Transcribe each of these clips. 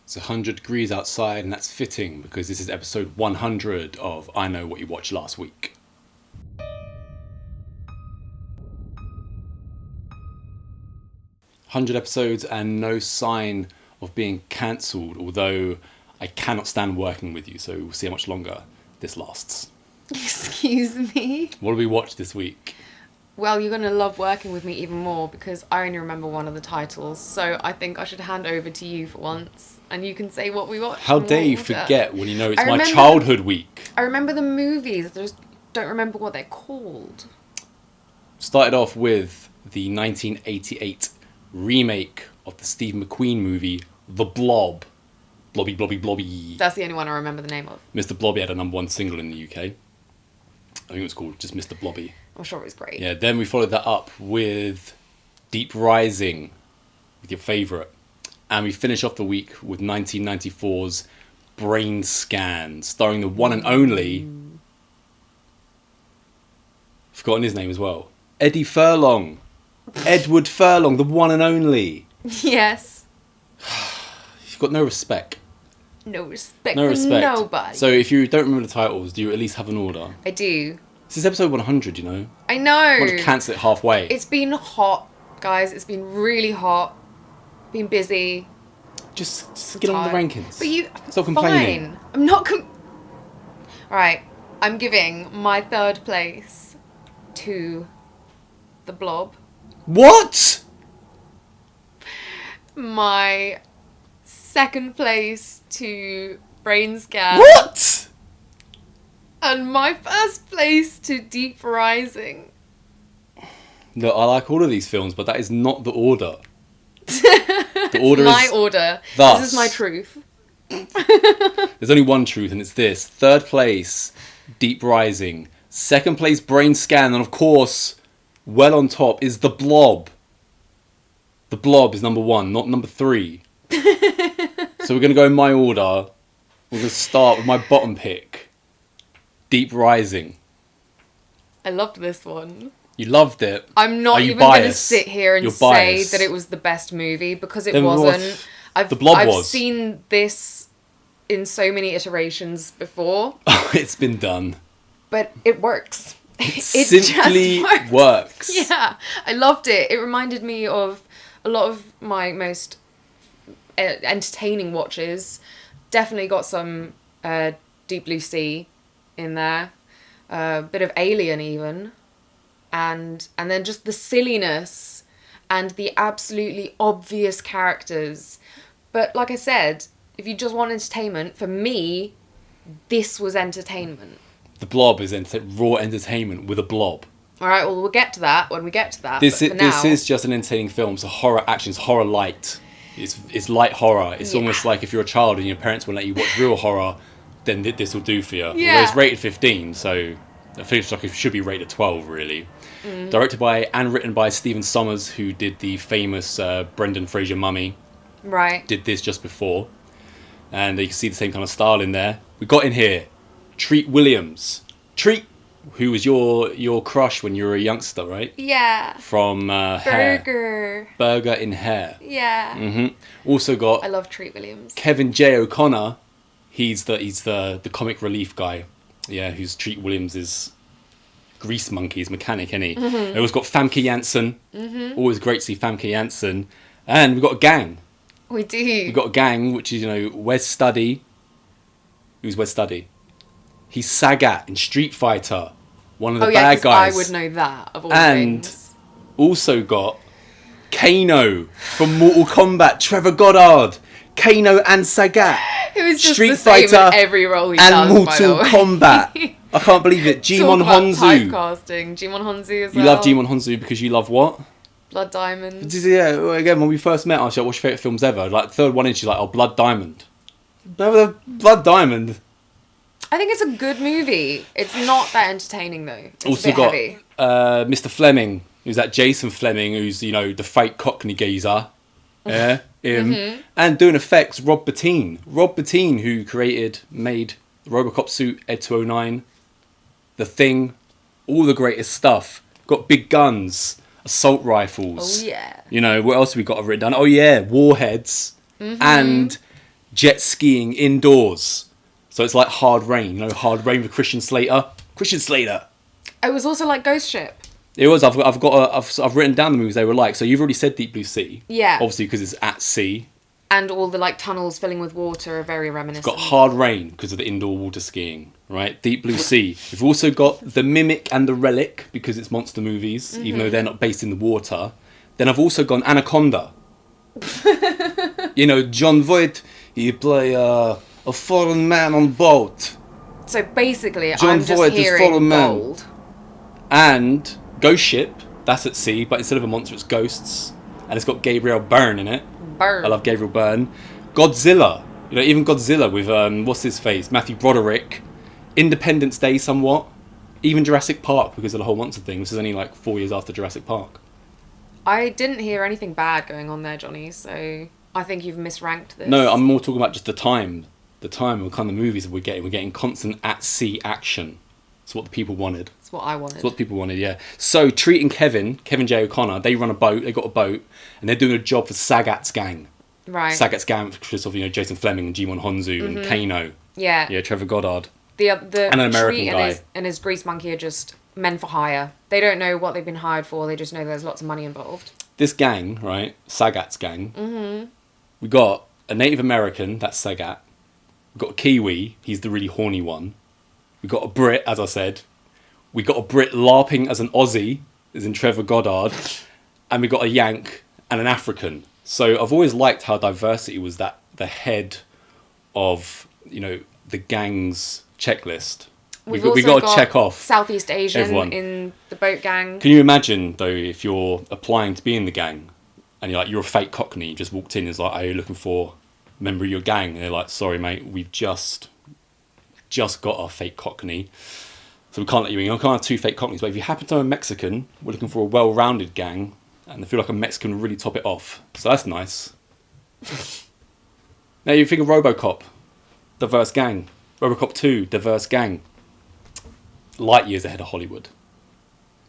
It's 100 degrees outside, and that's fitting because this is episode 100 of I Know What You Watched Last Week. "100 episodes and no sign of being cancelled, although I cannot stand working with you, so we'll see how much longer this lasts." Excuse me? What did we watch this week? Well, you're going to love working with me even more because I only remember one of the titles, so I think I should hand over to you for once, and you can say what we watched. How dare you forget when you know it's my remember childhood week? I remember the movies, I just don't remember what they're called. Started off with the 1988 remake of the Steve McQueen movie, The Blob. Blobby, blobby, blobby. That's the only one I remember the name of. Mr. Blobby had a #1 single in the UK. I think it was called just Mr. Blobby. I'm sure it was great. Yeah, then we followed that up with Deep Rising, with your favourite. And we finish off the week with 1994's Brainscan, starring the one and only... Forgotten his name as well. Eddie Furlong. Edward Furlong, the one and only. Yes. You've got no respect. No respect No for respect. nobody. So if you don't remember the titles, do you at least have an order? I do. This is episode 100, you know? I know. I want to cancel it halfway. It's been hot, guys. It's been really hot. Been busy. Just get on the rankings. But you... Stop complaining. Fine. I'm not... Right. I'm giving my third place to The Blob. What? My second place to Brainscan. What? And my first place to Deep Rising. Look, I like all of these films, but that is not the order. The order It's my is order. thus. This is my truth. There's only one truth, and it's this. Third place, Deep Rising. Second place, Brainscan. And of course, well on top is The Blob. The Blob is #1, not #3. So we're going to go in my order. We're going to start with my bottom pick. Deep Rising. I loved this one. You loved it. I'm not even going to sit here and say that it was the best movie because it wasn't. The Blob I've was. seen this in so many iterations before. It's been done. But it works. It simply just works. Yeah, I loved it. It reminded me of a lot of my most entertaining watches. Definitely got some Deep Blue Sea in there. A bit of Alien even. And then just the silliness and the absolutely obvious characters. But like I said, if you just want entertainment, for me, this was entertainment. The Blob is raw entertainment with a blob. Alright, well, we'll get to that when we get to that. This is just an entertaining film. It's a horror action. It's horror light. It's light horror. It's almost like if you're a child and your parents won't let you watch real horror, then this will do for you. Yeah. Although it's rated 15, so I feel like it should be rated 12, really. Directed by and written by Stephen Sommers, who did the famous Brendan Fraser Mummy. Right. Did this just before. And you can see the same kind of style in there. We got in here Treat Williams. Treat, who was your crush when you were a youngster, right? Yeah. From Hair. Burger in Hair. Yeah. Also got I love Treat Williams. Kevin J. O'Connor. He's the comic relief guy. Yeah, who's Treat Williams' grease monkey's mechanic, isn't he? We've also got Famke Janssen. Always great to see Famke Janssen. And we've got a gang. We do. We've got a gang, which is, Wes Studi. Who's Wes Studi? He's Sagat in Street Fighter. One of the bad guys. I would know that, of all and things. Also got Kano from Mortal Kombat. Trevor Goddard. Kano and Sagat. It was just Street the same Fighter in every role he and does, Mortal by the way. Kombat. I can't believe it. Jimon Honsu. Typecasting. Jimon Honsu as well. You love Jimon Honsu because you love what? Blood Diamond. Yeah, again, when we first met, I was like, what's your favourite films ever? Like, the third one in, she's like, oh, Blood Diamond. Blood Diamond. I think it's a good movie. It's not that entertaining, though. It's Also a bit got heavy. Mr. Fleming, who's that Jason Fleming, who's, the fake Cockney geezer. Yeah, him. And doing effects, Rob Bottin. Rob Bottin, who made the Robocop suit, Ed 209, The Thing, all the greatest stuff. Got big guns, assault rifles. Oh, yeah. What else have we got written down? Oh, yeah, warheads. And jet skiing indoors. So it's like Hard Rain, you know, Hard Rain with Christian Slater. Christian Slater. It was also like Ghost Ship. It was. I've written down the movies they were like. So you've already said Deep Blue Sea. Yeah. Obviously because it's at sea. And all the like tunnels filling with water are very reminiscent. It's got Hard Rain because of the indoor water skiing, right? Deep Blue Sea. We've also got The Mimic and The Relic because it's monster movies, even though they're not based in the water. Then I've also gone Anaconda. You know, John Voight, he play a foreign man on boat. So basically, John I'm just Voight is hearing foreign man. gold. And Ghost Ship, that's at sea, but instead of a monster, it's ghosts. And it's got Gabriel Byrne in it. Burn. I love Gabriel Byrne. Godzilla. You know, even Godzilla with, what's his face? Matthew Broderick. Independence Day somewhat. Even Jurassic Park because of the whole monster thing. This is only like 4 years after Jurassic Park. I didn't hear anything bad going on there, Jonny, so I think you've misranked this. No, I'm more talking about just the time. The time of kind of movies that we're getting. We're getting constant at-sea action. It's what the people wanted. That's what I wanted. It's what the people wanted, yeah. So, Treat and Kevin J. O'Connor, they run a boat. They got a boat. And they're doing a job for Sagat's gang. Right. Sagat's gang consists of, you know, Jason Fleming and Jimon Honsu and Kano. Yeah. Yeah, Trevor Goddard. The And an American Tree guy. and his grease monkey are just men for hire. They don't know what they've been hired for. They just know there's lots of money involved. This gang, right, Sagat's gang, we got a Native American, that's Sagat. We got a Kiwi, he's the really horny one. We got a Brit, as I said. We got a Brit LARPing as an Aussie, as in Trevor Goddard. And we got a Yank and an African. So I've always liked how diversity was that the head of, you know, the gang's checklist. We've we also got to got check off Southeast Asian everyone. in the boat gang. Can you imagine, though, if you're applying to be in the gang and you're a fake Cockney, you just walked in and it's like, are you looking for a member of your gang? And they're like, sorry, mate, we've just got our fake Cockney. So we can't let you in. I can't have two fake Cockneys. But if you happen to know a Mexican, we're looking for a well-rounded gang and I feel like a Mexican would really top it off. So that's nice. Now you think of RoboCop, diverse gang. RoboCop 2, diverse gang. Light years ahead of Hollywood.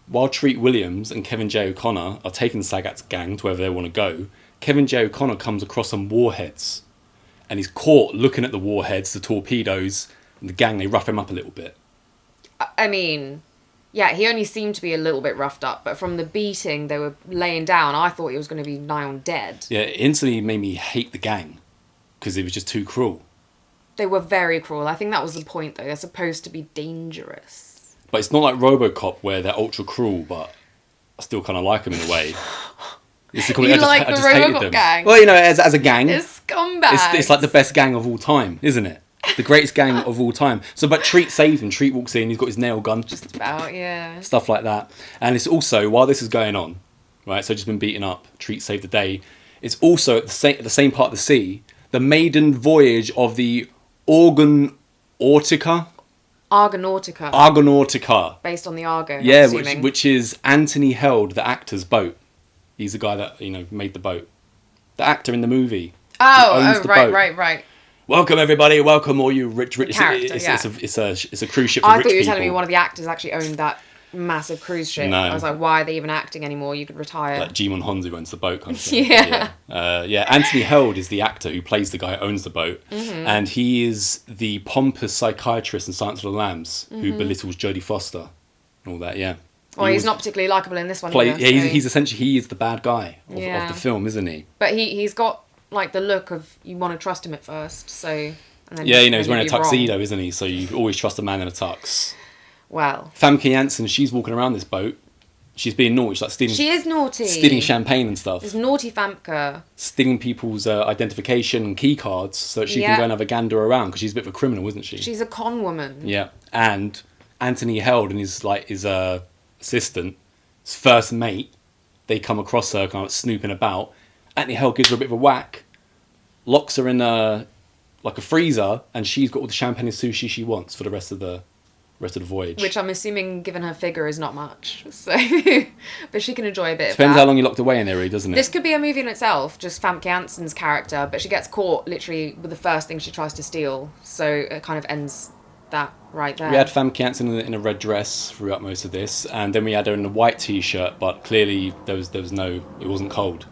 While Treat Williams and Kevin J. O'Connor are taking Sagat's gang to wherever they want to go, Kevin J. O'Connor comes across some warheads. And he's caught looking at the warheads, the torpedoes, and the gang, they rough him up a little bit. I mean, yeah, he only seemed to be a little bit roughed up, but from the beating they were laying down, I thought he was going to be nigh on dead. Yeah, it instantly made me hate the gang. Because it was just too cruel. They were very cruel. I think that was the point, though. They're supposed to be dangerous. But it's not like RoboCop where they're ultra cruel, but I still kind of like them in a way. It's the You like the RoboCop gang? Well, you know, as a gang, They're scumbags. it's like the best gang of all time, isn't it? The greatest gang of all time. So, but Treat saves him. Treat walks in, he's got his nail gun. Just about, yeah. Stuff like that. And it's also, while this is going on, right, so just been beaten up, Treat saved the day, it's also at the same part of the sea, the maiden voyage of the Argonautica. Based on the Argo, I'm Yeah, assuming. which is Anthony Held, the actor's boat. He's the guy that, you know, made the boat. The actor in the movie. Oh, right. Welcome everybody, welcome all you rich. Character, It's a cruise ship for I rich thought you were people. telling me one of the actors actually owned that massive cruise ship. No. I was like, why are they even acting anymore? You could retire. Like Jimon Honsu owns the boat kind of thing. Yeah. Yeah. Anthony Held is the actor who plays the guy who owns the boat. Mm-hmm. And he is the pompous psychiatrist in Silence of the Lambs who belittles Jodie Foster and all that, yeah. Well, he's not particularly likable in this one either. He's essentially, he is the bad guy of Yeah. the film, isn't he? But he's got, like, the look of you want to trust him at first, so... And then Yeah, you know, he's then wearing a you'd be tuxedo, wrong. isn't he? So you always trust a man in a tux. Well... Famke Janssen, she's walking around this boat. She's being naughty. She's like stealing... She is naughty. Stealing champagne and stuff. It's naughty Famke. Stealing people's identification and key cards so that she Yeah. can go and have a gander around because she's a bit of a criminal, isn't she? She's a con woman. Yeah. And Anthony Held and his assistant, his first mate, they come across her kind of snooping about. Anthony Held gives her a bit of a whack, locks her in a freezer, and she's got all the champagne and sushi she wants for the rest of the voyage. Which I'm assuming, given her figure, is not much. So, but she can enjoy a bit Depends of how that. long you're locked away in there, really, doesn't it? This could be a movie in itself, just Famke Janssen's character, but she gets caught literally with the first thing she tries to steal. So it kind of ends that right there. We had Famke Janssen in a red dress throughout most of this, and then we had her in a white t-shirt, but clearly there was no, it wasn't cold.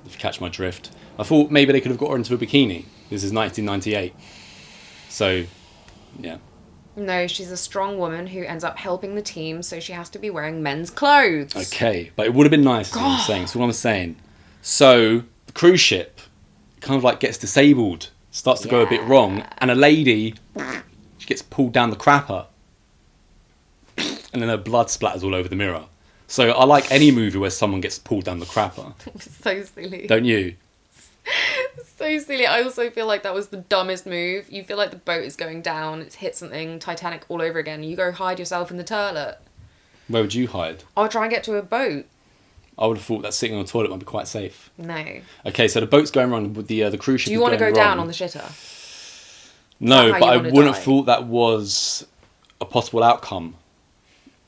If you catch my drift. I thought maybe they could have got her into a bikini. This is 1998. So, yeah. No, she's a strong woman who ends up helping the team, so she has to be wearing men's clothes. Okay, but it would have been nice, is what I'm saying. So what I'm saying. So, the cruise ship kind of like gets disabled, starts to go a bit wrong, and a lady, she gets pulled down the crapper. And then her blood splatters all over the mirror. So I like any movie where someone gets pulled down the crapper. So silly. Don't you? So silly. I also feel like that was the dumbest move. You feel like the boat is going down, it's hit something, Titanic all over again. You go hide yourself in the toilet. Where would you hide? I'll try and get to a boat. I would have thought that sitting on a toilet might be quite safe. No. Okay, so the boat's going wrong with the cruise ship. Do you want to go down on the shitter? No, but I wouldn't have thought that was a possible outcome.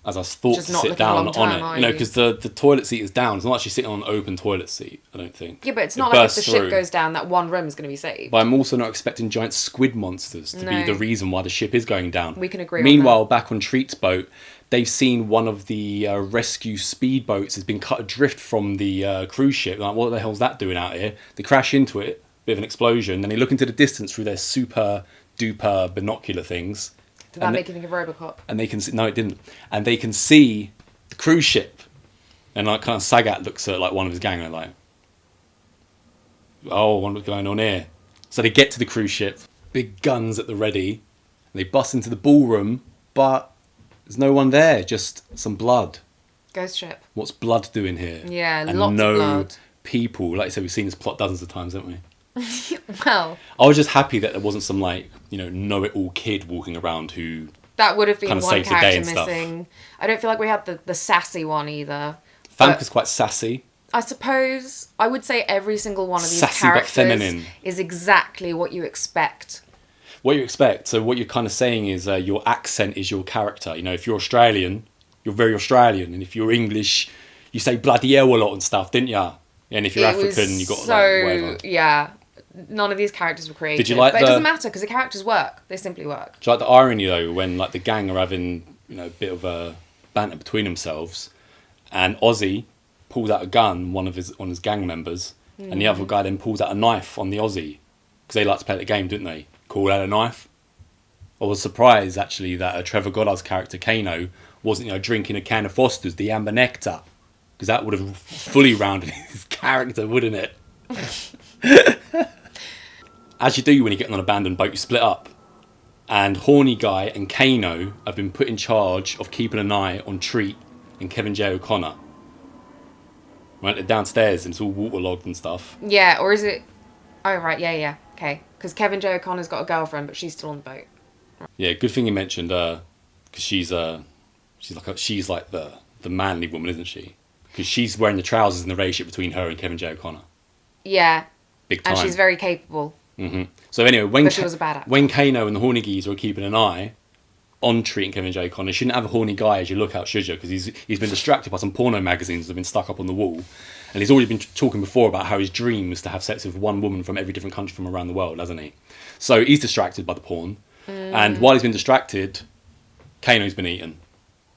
As I thought to sit down on it. Because the toilet seat is down. It's not actually sitting on an open toilet seat, I don't think. Yeah, but it's not like if the ship goes down, that one room is going to be saved. But I'm also not expecting giant squid monsters to be the reason why the ship is going down. We can agree Meanwhile, on that. back on Treat's boat, they've seen one of the rescue speedboats has been cut adrift from the cruise ship. Like, what the hell's that doing out here? They crash into it, bit of an explosion, then they look into the distance through their super duper binocular things. Did that make you think of Robocop? And they can see, no, it didn't. And they can see the cruise ship. And like kind of Sagat looks at like one of his gang and they're like, oh, I wonder what's going on here. So they get to the cruise ship, big guns at the ready. And they bust into the ballroom, but there's no one there, just some blood. Ghost ship. What's blood doing here? Yeah, and lots of blood. People. Like I said, we've seen this plot dozens of times, haven't we? Well, I was just happy that there wasn't some like, know-it-all kid walking around who that would have been kind of one saves the day character and missing. stuff. I don't feel like we had the sassy one either. Famke's quite sassy. I suppose I would say every single one of these Sassy characters but feminine. is exactly what you expect. What you expect. So what you're kind of saying is your accent is your character. If you're Australian, you're very Australian, and if you're English, you say bloody hell a lot and stuff, didn't ya? And if you're African, you got like whatever. Yeah. None of these characters were created. Did you like but it doesn't matter because the characters work. They simply work. Do you like the irony though when like the gang are having a bit of a banter between themselves, and Ozzy pulls out a gun, one of his gang members, and the other guy then pulls out a knife on the Aussie because they like to play the game, didn't they? Call out a knife. I was surprised actually that Trevor Goddard's character Kano wasn't drinking a can of Foster's, the amber nectar, because that would have fully rounded his character, wouldn't it? As you do when you get on an abandoned boat, you split up. And Horny Guy and Kano have been put in charge of keeping an eye on Treat and Kevin J. O'Connor. Right, they're downstairs and it's all waterlogged and stuff. Yeah, or is it... Oh, right, yeah, okay. Because Kevin J. O'Connor's got a girlfriend, but she's still on the boat. Yeah, good thing you mentioned because she's like the manly woman, isn't she? Because she's wearing the trousers in the relationship between her and Kevin J. O'Connor. Yeah. Big time. And she's very capable. Mm-hmm. So anyway, when she was a bad actor. When Kano and the Horny Geezer are keeping an eye on Treat and Kevin J. O'Connor, you shouldn't have a horny guy as your lookout, should you? Because he's been distracted by some porno magazines that have been stuck up on the wall. And he's already been talking before about how his dream was to have sex with one woman from every different country from around the world, hasn't he? So he's distracted by the porn. And while he's been distracted, Kano's been eaten.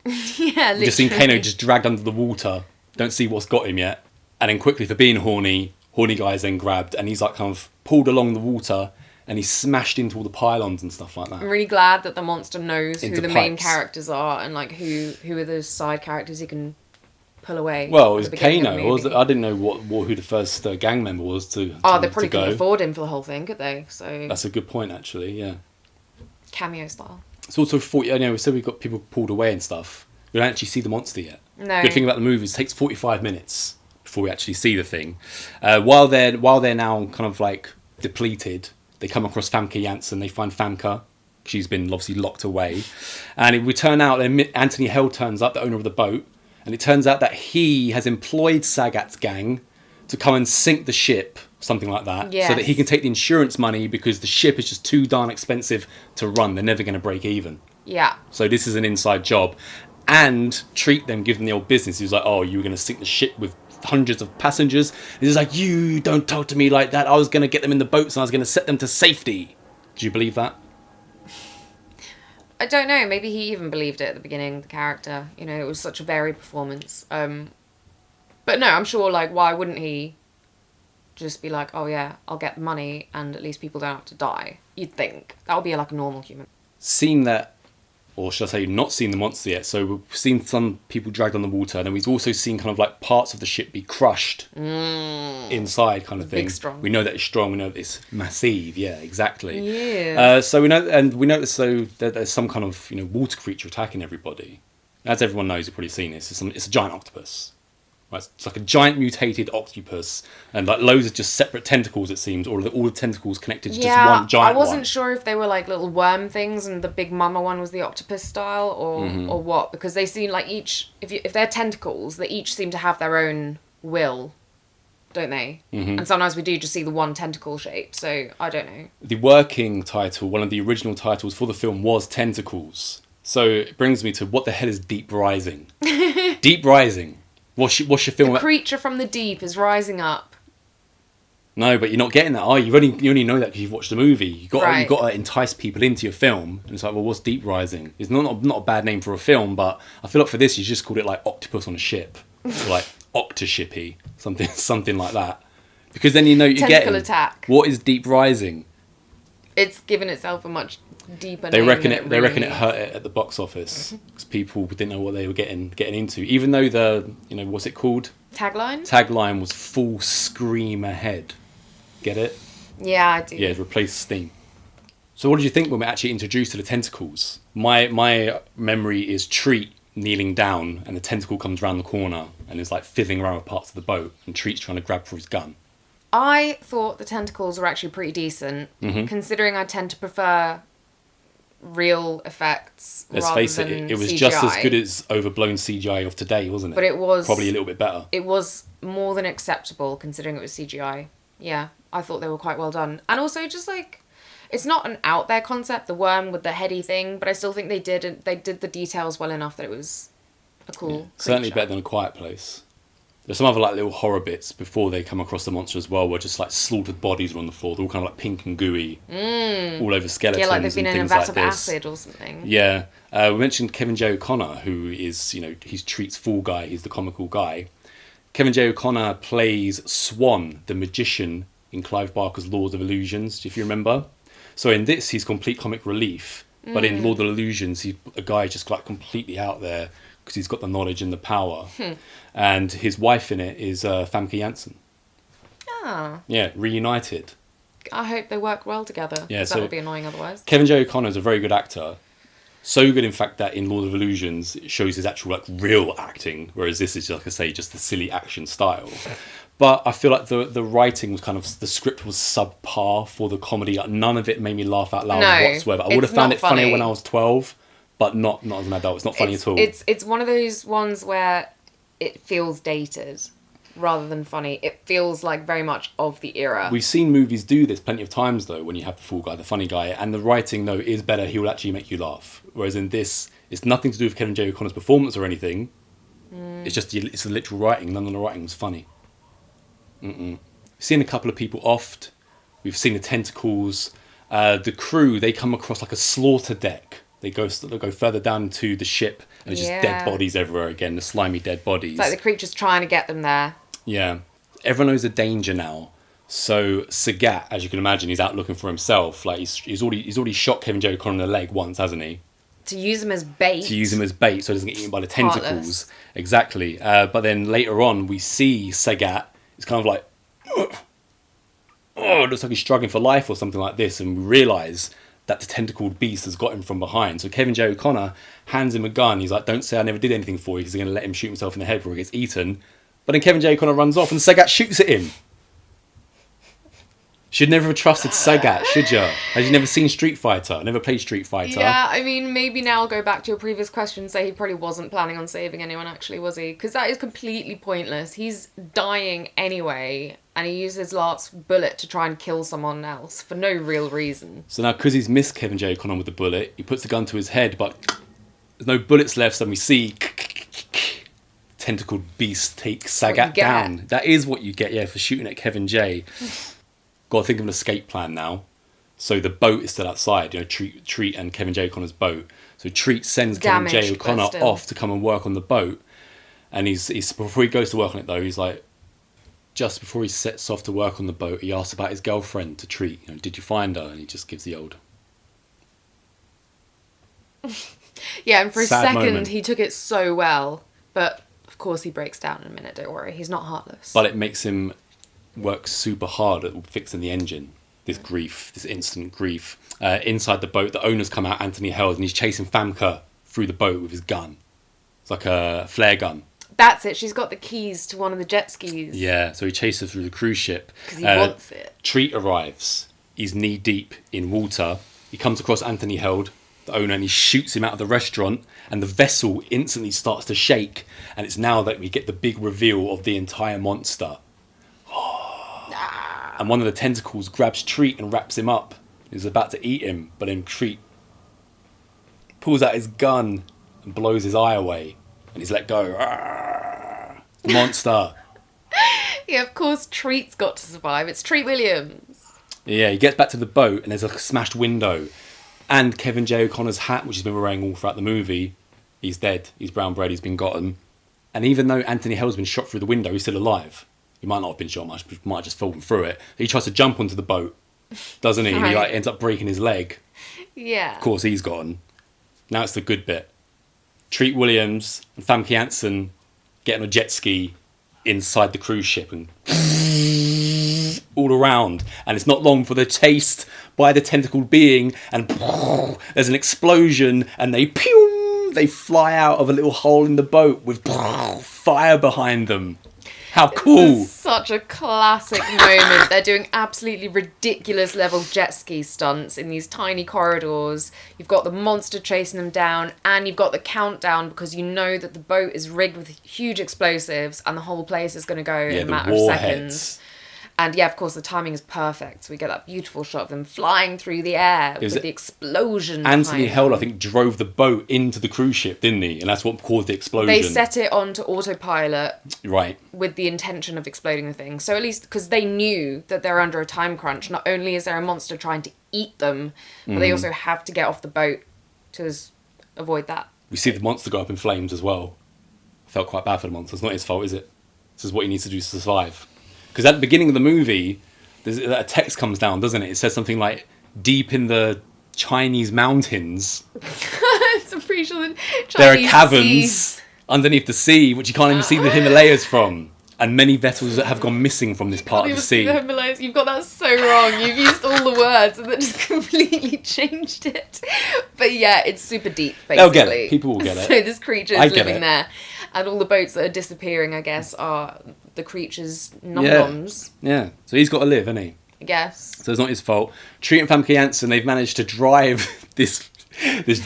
Yeah, literally. You've just seen Kano just dragged under the water. Don't see what's got him yet. And then quickly, for being horny guy is then grabbed and he's like kind of pulled along the water and he's smashed into all the pylons and stuff like that. I'm really glad that the monster knows Into who the pipes. main characters are and like who are the side characters he can pull away. Well, it was Kano. I didn't know who the first gang member was to they probably couldn't afford him for the whole thing, could they? So that's a good point, actually. Yeah. Cameo style. It's also we said we've got people pulled away and stuff. We don't actually see the monster yet. No. Good thing about the movie is it takes 45 minutes before we actually see the thing. While they're now kind of like depleted, they come across Famke Janssen. They find Famke. She's been obviously locked away, and we turn out that Anthony Hell turns up, the owner of the boat, and it turns out that he has employed Sagat's gang to come and sink the ship, something like that, yes. so that he can take the insurance money because the ship is just too darn expensive to run. They're never going to break even. Yeah. So this is an inside job. And Treat them, give them the old business. He was like, oh, you were going to sink the ship with hundreds of passengers. And he's like, you don't talk to me like that. I was going to get them in the boats and I was going to set them to safety. Do you believe that? I don't know. Maybe he even believed it at the beginning, the character. It was such a varied performance. But no, I'm sure, like, why wouldn't he just be like, oh yeah, I'll get the money and at least people don't have to die. You'd think. That would be like a normal human. Seen that, or should I say not seen the monster yet, so we've seen some people dragged on the water, and then we've also seen kind of like parts of the ship be crushed inside kind of thing. Big strong. We know that it's strong, we know that it's massive, yeah, exactly. Yeah. So we notice though that there's some kind of, water creature attacking everybody. As everyone knows, you've probably seen this, it's a giant octopus. Right? It's like a giant mutated octopus, and like loads of just separate tentacles, it seems, or all the tentacles connected to just one giant one. I wasn't sure if they were like little worm things, and the big mama one was the octopus style, or what, because they seem like if they're tentacles, they each seem to have their own will, don't they? And sometimes we do just see the one tentacle shape, so I don't know. The working title, one of the original titles for the film, was Tentacles. So it brings me to, what the hell is Deep Rising? Deep Rising. What's your film? The creature from the deep is rising up. No, but you're not getting that, are you? You only know that because you've watched the movie. You've got to entice people into your film. And it's like, well, what's Deep Rising? It's not a bad name for a film, but I feel like for this, you just called it like Octopus on a Ship. Or like Octoshippy. Something like that. Because then you know you're getting... Tentacle attack. What is Deep Rising? It's given itself a much deeper They name reckon than it. it They really reckon it hurt it at the box office because people didn't know what they were getting into. Even though the what's it called? Tagline was full scream ahead. Get it? Yeah, I do. Yeah, replace steam. So what did you think when we actually introduced to the tentacles? My memory is Treat kneeling down and the tentacle comes around the corner and is like fiddling around with parts of the boat and Treat's trying to grab for his gun. I thought the tentacles were actually pretty decent, considering I tend to prefer real effects. Let's face it, it was CGI. Just as good as overblown CGI of today, wasn't it? But it was probably a little bit better. It was more than acceptable considering it was CGI. Yeah, I thought they were quite well done, and also just like, it's not an out there concept, the worm with the heady thing, but I still think they did the details well enough that it was a cool. Yeah, certainly better than A Quiet Place. There's some other like little horror bits before they come across the monster as well, where just like slaughtered bodies are on the floor. They're all kind of like pink and gooey, all over skeletons. Yeah, like they've been in a vat of acid or something. Yeah, we mentioned Kevin J. O'Connor, who is he's Treat's Fall Guy. He's the comical guy. Kevin J. O'Connor plays Swan, the magician in Clive Barker's Lord of Illusions, if you remember. So in this, he's complete comic relief, but in Lord of Illusions, he's a guy just like completely out there because he's got the knowledge and the power. And his wife in it is Famke Janssen. Ah. Yeah, reunited. I hope they work well together. Yeah, so that would be annoying otherwise. Kevin J. O'Connor is a very good actor. So good, in fact, that in Lord of Illusions, it shows his actual like real acting, whereas this is, like I say, just the silly action style. But I feel like the writing was kind of, the script was subpar for the comedy. Like, none of it made me laugh out loud whatsoever. I would have found it funnier when I was 12, but not as an adult. It's not funny at all. It's one of those ones where it feels dated rather than funny. It feels like very much of the era. We've seen movies do this plenty of times, though, when you have the Fall Guy, the funny guy, and the writing, though, is better. He will actually make you laugh. Whereas in this, it's nothing to do with Kevin J. O'Connor's performance or anything. It's just, it's the literal writing. None of the writing was funny. We've seen a couple of people offed. We've seen the tentacles. The crew, they come across like a slaughter deck. They go further down to the ship, and it's just dead bodies everywhere again, the slimy dead bodies. It's like the creature's trying to get them there. Yeah. Everyone knows the danger now. So Sagat, as you can imagine, he's out looking for himself. Like he's already shot Kevin J. O'Connor in the leg once, hasn't he? To use him as bait. So he doesn't get eaten by the tentacles. Heartless. Exactly. But then later on, we see Sagat. It's kind of like, it looks like he's struggling for life or something like this, and we realise that the tentacled beast has got him from behind. So Kevin J. O'Connor hands him a gun. He's like, don't say I never did anything for you, because he's going to let him shoot himself in the head before he gets eaten. But then Kevin J. O'Connor runs off and Sagat shoots at him. Should never have trusted Sagat, should you? Have you never seen Street Fighter? Never played Street Fighter? Yeah, I mean, maybe now I'll go back to your previous question and say he probably wasn't planning on saving anyone, actually, was he? Because that is completely pointless. He's dying anyway, and he used his last bullet to try and kill someone else for no real reason. So now, because he's missed Kevin J. O'Connor with the bullet, he puts the gun to his head, but there's no bullets left, so we see tentacled beast take Sagat down. That is what you get, for shooting at Kevin J. Got to think of an escape plan now. So the boat is still outside, Treat and Kevin J. O'Connor's boat. So Treat sends Kevin J. O'Connor off to come and work on the boat. And he's before he goes to work on it, though, he's like, just before he sets off to work on the boat, he asks about his girlfriend to treat. Did you find her? And he just gives the old... Yeah, and for a Sad second moment. he took it so well. But, of course, he breaks down in a minute, don't worry. He's not heartless. But it makes him work super hard at fixing the engine. This grief, this instant grief. Inside the boat, the owners come out, Anthony Held, and he's chasing Famke through the boat with his gun. It's like a flare gun. That's it. She's got the keys to one of the jet skis. Yeah, so he chases her through the cruise ship. Because he wants it. Treat arrives. He's knee deep in water. He comes across Anthony Held, the owner, and he shoots him out of the restaurant, and the vessel instantly starts to shake, and it's now that we get the big reveal of the entire monster. And one of the tentacles grabs Treat and wraps him up. He's about to eat him, but then Treat pulls out his gun and blows his eye away, and he's let go. The monster. Yeah, of course, Treat's got to survive. It's Treat Williams. Yeah, he gets back to the boat, and there's a smashed window. And Kevin J. O'Connor's hat, which he's been wearing all throughout the movie, he's dead. He's brown bread, he's been gotten. And even though Anthony Hell's been shot through the window, he's still alive. He might not have been shot much, but might have just fallen through it. He tries to jump onto the boat, doesn't he? And he Right. ends up breaking his leg. Yeah. Of course, he's gone. Now it's the good bit. Treat Williams and Famke Janssen get on a jet ski inside the cruise ship and all around. And it's not long for they're chased by the tentacled being, and there's an explosion, and they fly out of a little hole in the boat with fire behind them. How cool! This is such a classic moment. They're doing absolutely ridiculous level jet ski stunts in these tiny corridors. You've got the monster chasing them down, and you've got the countdown because you know that the boat is rigged with huge explosives and the whole place is going to go in a matter of seconds. And yeah, of course, the timing is perfect. So we get that beautiful shot of them flying through the air with the explosion. Anthony behind Held, them. I think, drove the boat into the cruise ship, didn't he? And that's what caused the explosion. They set it onto autopilot Right. with the intention of exploding the thing. So at least, because they knew that they're under a time crunch, not only is there a monster trying to eat them, but they also have to get off the boat to avoid that. We see the monster go up in flames as well. I felt quite bad for the monster. It's not his fault, is it? This is what he needs to do to survive. Because at the beginning of the movie, a text comes down, doesn't it? It says something like, deep in the Chinese mountains, I'm pretty sure that there are Chinese caverns seas- underneath the sea, which you can't even see the Himalayas from. And many vessels that have gone missing from this part of the sea. The Himalayas. You've got that so wrong. You've used all the words and then just completely changed it. But yeah, it's super deep, basically. They'll get it. People will get it. So this creature I is get living it. there. And all the boats that are disappearing, I guess, are the creature's nom-noms, Yeah. So he's got to live, hasn't he? I guess. So it's not his fault. Treat and Famke Janssen, they've managed to drive this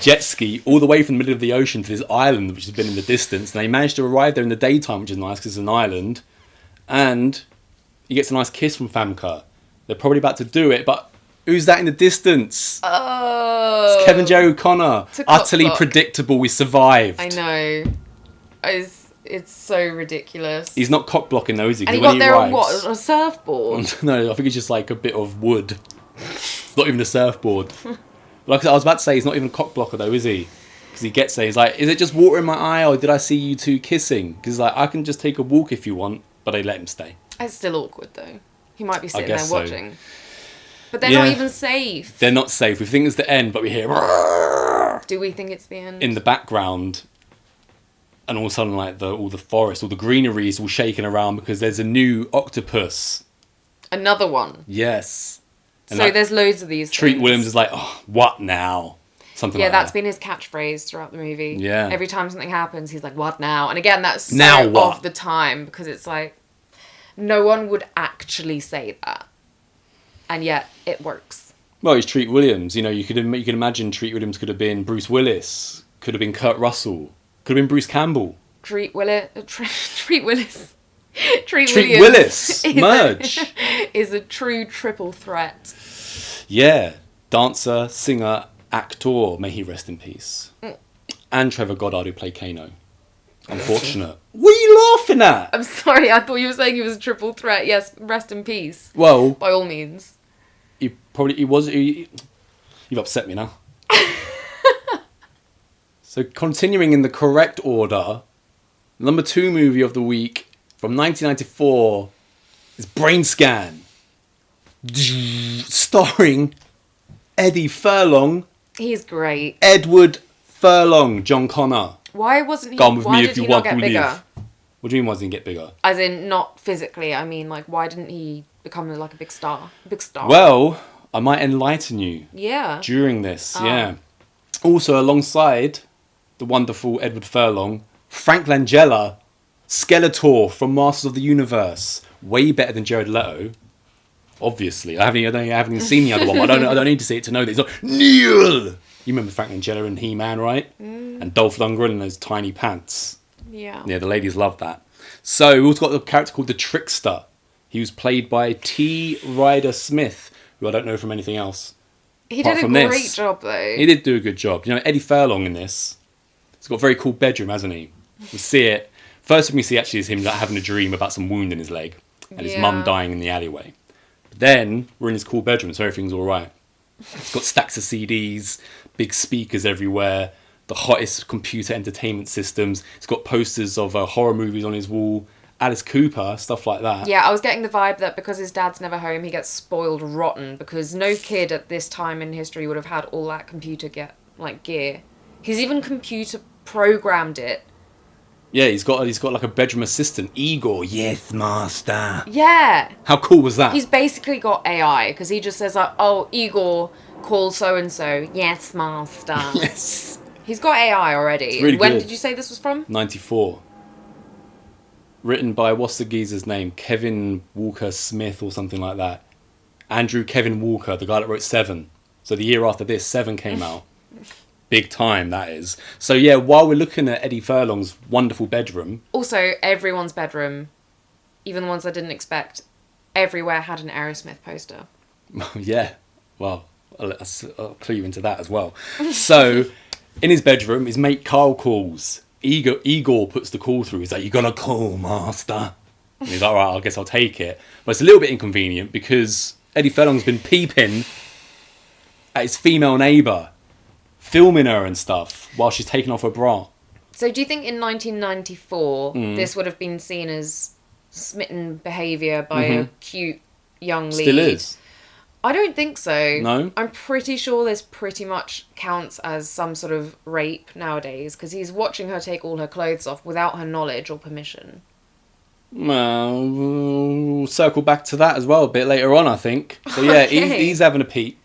jet ski all the way from the middle of the ocean to this island, which has been in the distance. And they managed to arrive there in the daytime, which is nice because it's an island. And he gets a nice kiss from Famke. They're probably about to do it, but who's that in the distance? Oh. It's Kevin J. O'Connor. It's a Utterly cock block. predictable. We survived. I know. It's so ridiculous. He's not cock blocking though, is he? 'Cause And he when got there on arrives- what? On a surfboard? No, I think it's just like a bit of wood. It's not even a surfboard. Like I was about to say, he's not even a cock blocker though, is he? Because he gets there, he's like, is it just water in my eye or did I see you two kissing? Because like, I can just take a walk if you want, but they let him stay. It's still awkward though. He might be sitting there guess so. watching. But they're Yeah. not even safe. They're not safe. We think it's the end, but we hear Do we think it's the end? in the background. And all of a sudden, like all the forest, all the greenery is all shaking around because there's a new octopus. Another one. Yes. And So like, there's loads of these Treat things. Williams is like, oh, what now? Something Yeah, like that's that. been his catchphrase throughout the movie. Yeah. Every time something happens, he's like, what now? And again, that's so Now what? off the time because it's like, no one would actually say that. And yet, it works. Well, he's Treat Williams. You know, you can imagine Treat Williams could have been Bruce Willis, could have been Kurt Russell, could have been Bruce Campbell. Treat Willis. Treat Willis. Treat Treat Williams Willis. Merge. is a true triple threat. Yeah. Dancer, singer, actor, may he rest in peace. And Trevor Goddard, who played Kano. Unfortunate. What are you laughing at? I'm sorry, I thought you were saying he was a triple threat. Yes, rest in peace. Well, By all means. you've upset me now. So continuing in the correct order, number 2 movie of the week from 1994, is Brainscan. Starring Eddie Furlong. He's great. Edward Furlong, John Connor. Why wasn't he? Gone with why me did if you he want not to get bigger? live. What do you mean, why didn't he get bigger? As in, not physically. I mean, like, why didn't he become like a big star? Big star. Well, I might enlighten you Yeah. during this. Yeah. Also, alongside the wonderful Edward Furlong, Frank Langella, Skeletor from Masters of the Universe, way better than Jared Leto. Obviously, I haven't even seen the other one. But I don't need to see it to know that he's like Neil. You remember Frank Langella and He-Man, right? And Dolph Lundgren in those tiny pants. Yeah. Yeah, the ladies love that. So we also got a character called the Trickster. He was played by T. Ryder Smith, who I don't know from anything else. He Apart did a from great this. job, though. He did do a good job. You know, Eddie Furlong in this, he's got a very cool bedroom, hasn't he? We see it. First thing we see actually is him like, having a dream about some wound in his leg and his mum dying in the alleyway. But then we're in his cool bedroom, so everything's all right. It's got stacks of CDs, big speakers everywhere, the hottest computer entertainment systems. It's got posters of horror movies on his wall, Alice Cooper, stuff like that. Yeah, I was getting the vibe that because his dad's never home, he gets spoiled rotten because no kid at this time in history would have had all that computer gear. He's even computer programmed it. Yeah, he's got like a bedroom assistant, Igor. Yes, master. Yeah. How cool was that? He's basically got AI because he just says like, "Oh, Igor, call so and so." Yes, master. Yes. He's got AI already. It's really When good. did you say this was from? 94. Written by, what's the geezer's name? Kevin Walker Smith or something like that. Andrew Kevin Walker, the guy that wrote Seven. So the year after this, Seven came out. Big time, that is. So yeah, while we're looking at Eddie Furlong's wonderful bedroom... Also, everyone's bedroom, even the ones I didn't expect, everywhere had an Aerosmith poster. Yeah, well, I'll clue you into that as well. So, in his bedroom, his mate Carl calls. Igor puts the call through. He's like, "You got a call, master?" And he's like, "All right, I guess I'll take it." But it's a little bit inconvenient because Eddie Furlong's been peeping at his female neighbour, filming her and stuff while she's taking off her bra. So do you think in 1994 this would have been seen as smitten behaviour by a cute young lead? Still is. I don't think so. No? I'm pretty sure this pretty much counts as some sort of rape nowadays because he's watching her take all her clothes off without her knowledge or permission. Well, we'll circle back to that as well a bit later on, I think. So yeah, Okay. he's having a peep.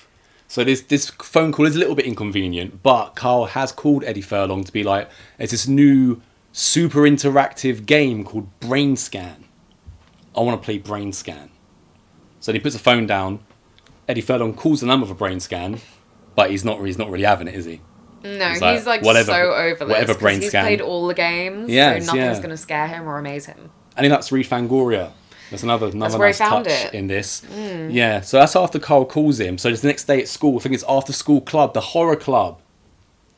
So this phone call is a little bit inconvenient, but Carl has called Eddie Furlong to be like, there's this new super interactive game called Brainscan. I want to play Brainscan. So he puts the phone down. Eddie Furlong calls the number for Brainscan, but he's not really having it, is he? No, He's he's like, like whatever- so over this whatever 'cause brain he's scan. played all the games, Yes, so nothing's yeah. going to scare him or amaze him. And he likes to read Fangoria. That's another where he nice found touch it. in this. Yeah, so that's after Carl calls him. So it's the next day at school. I think it's after school club, the horror club.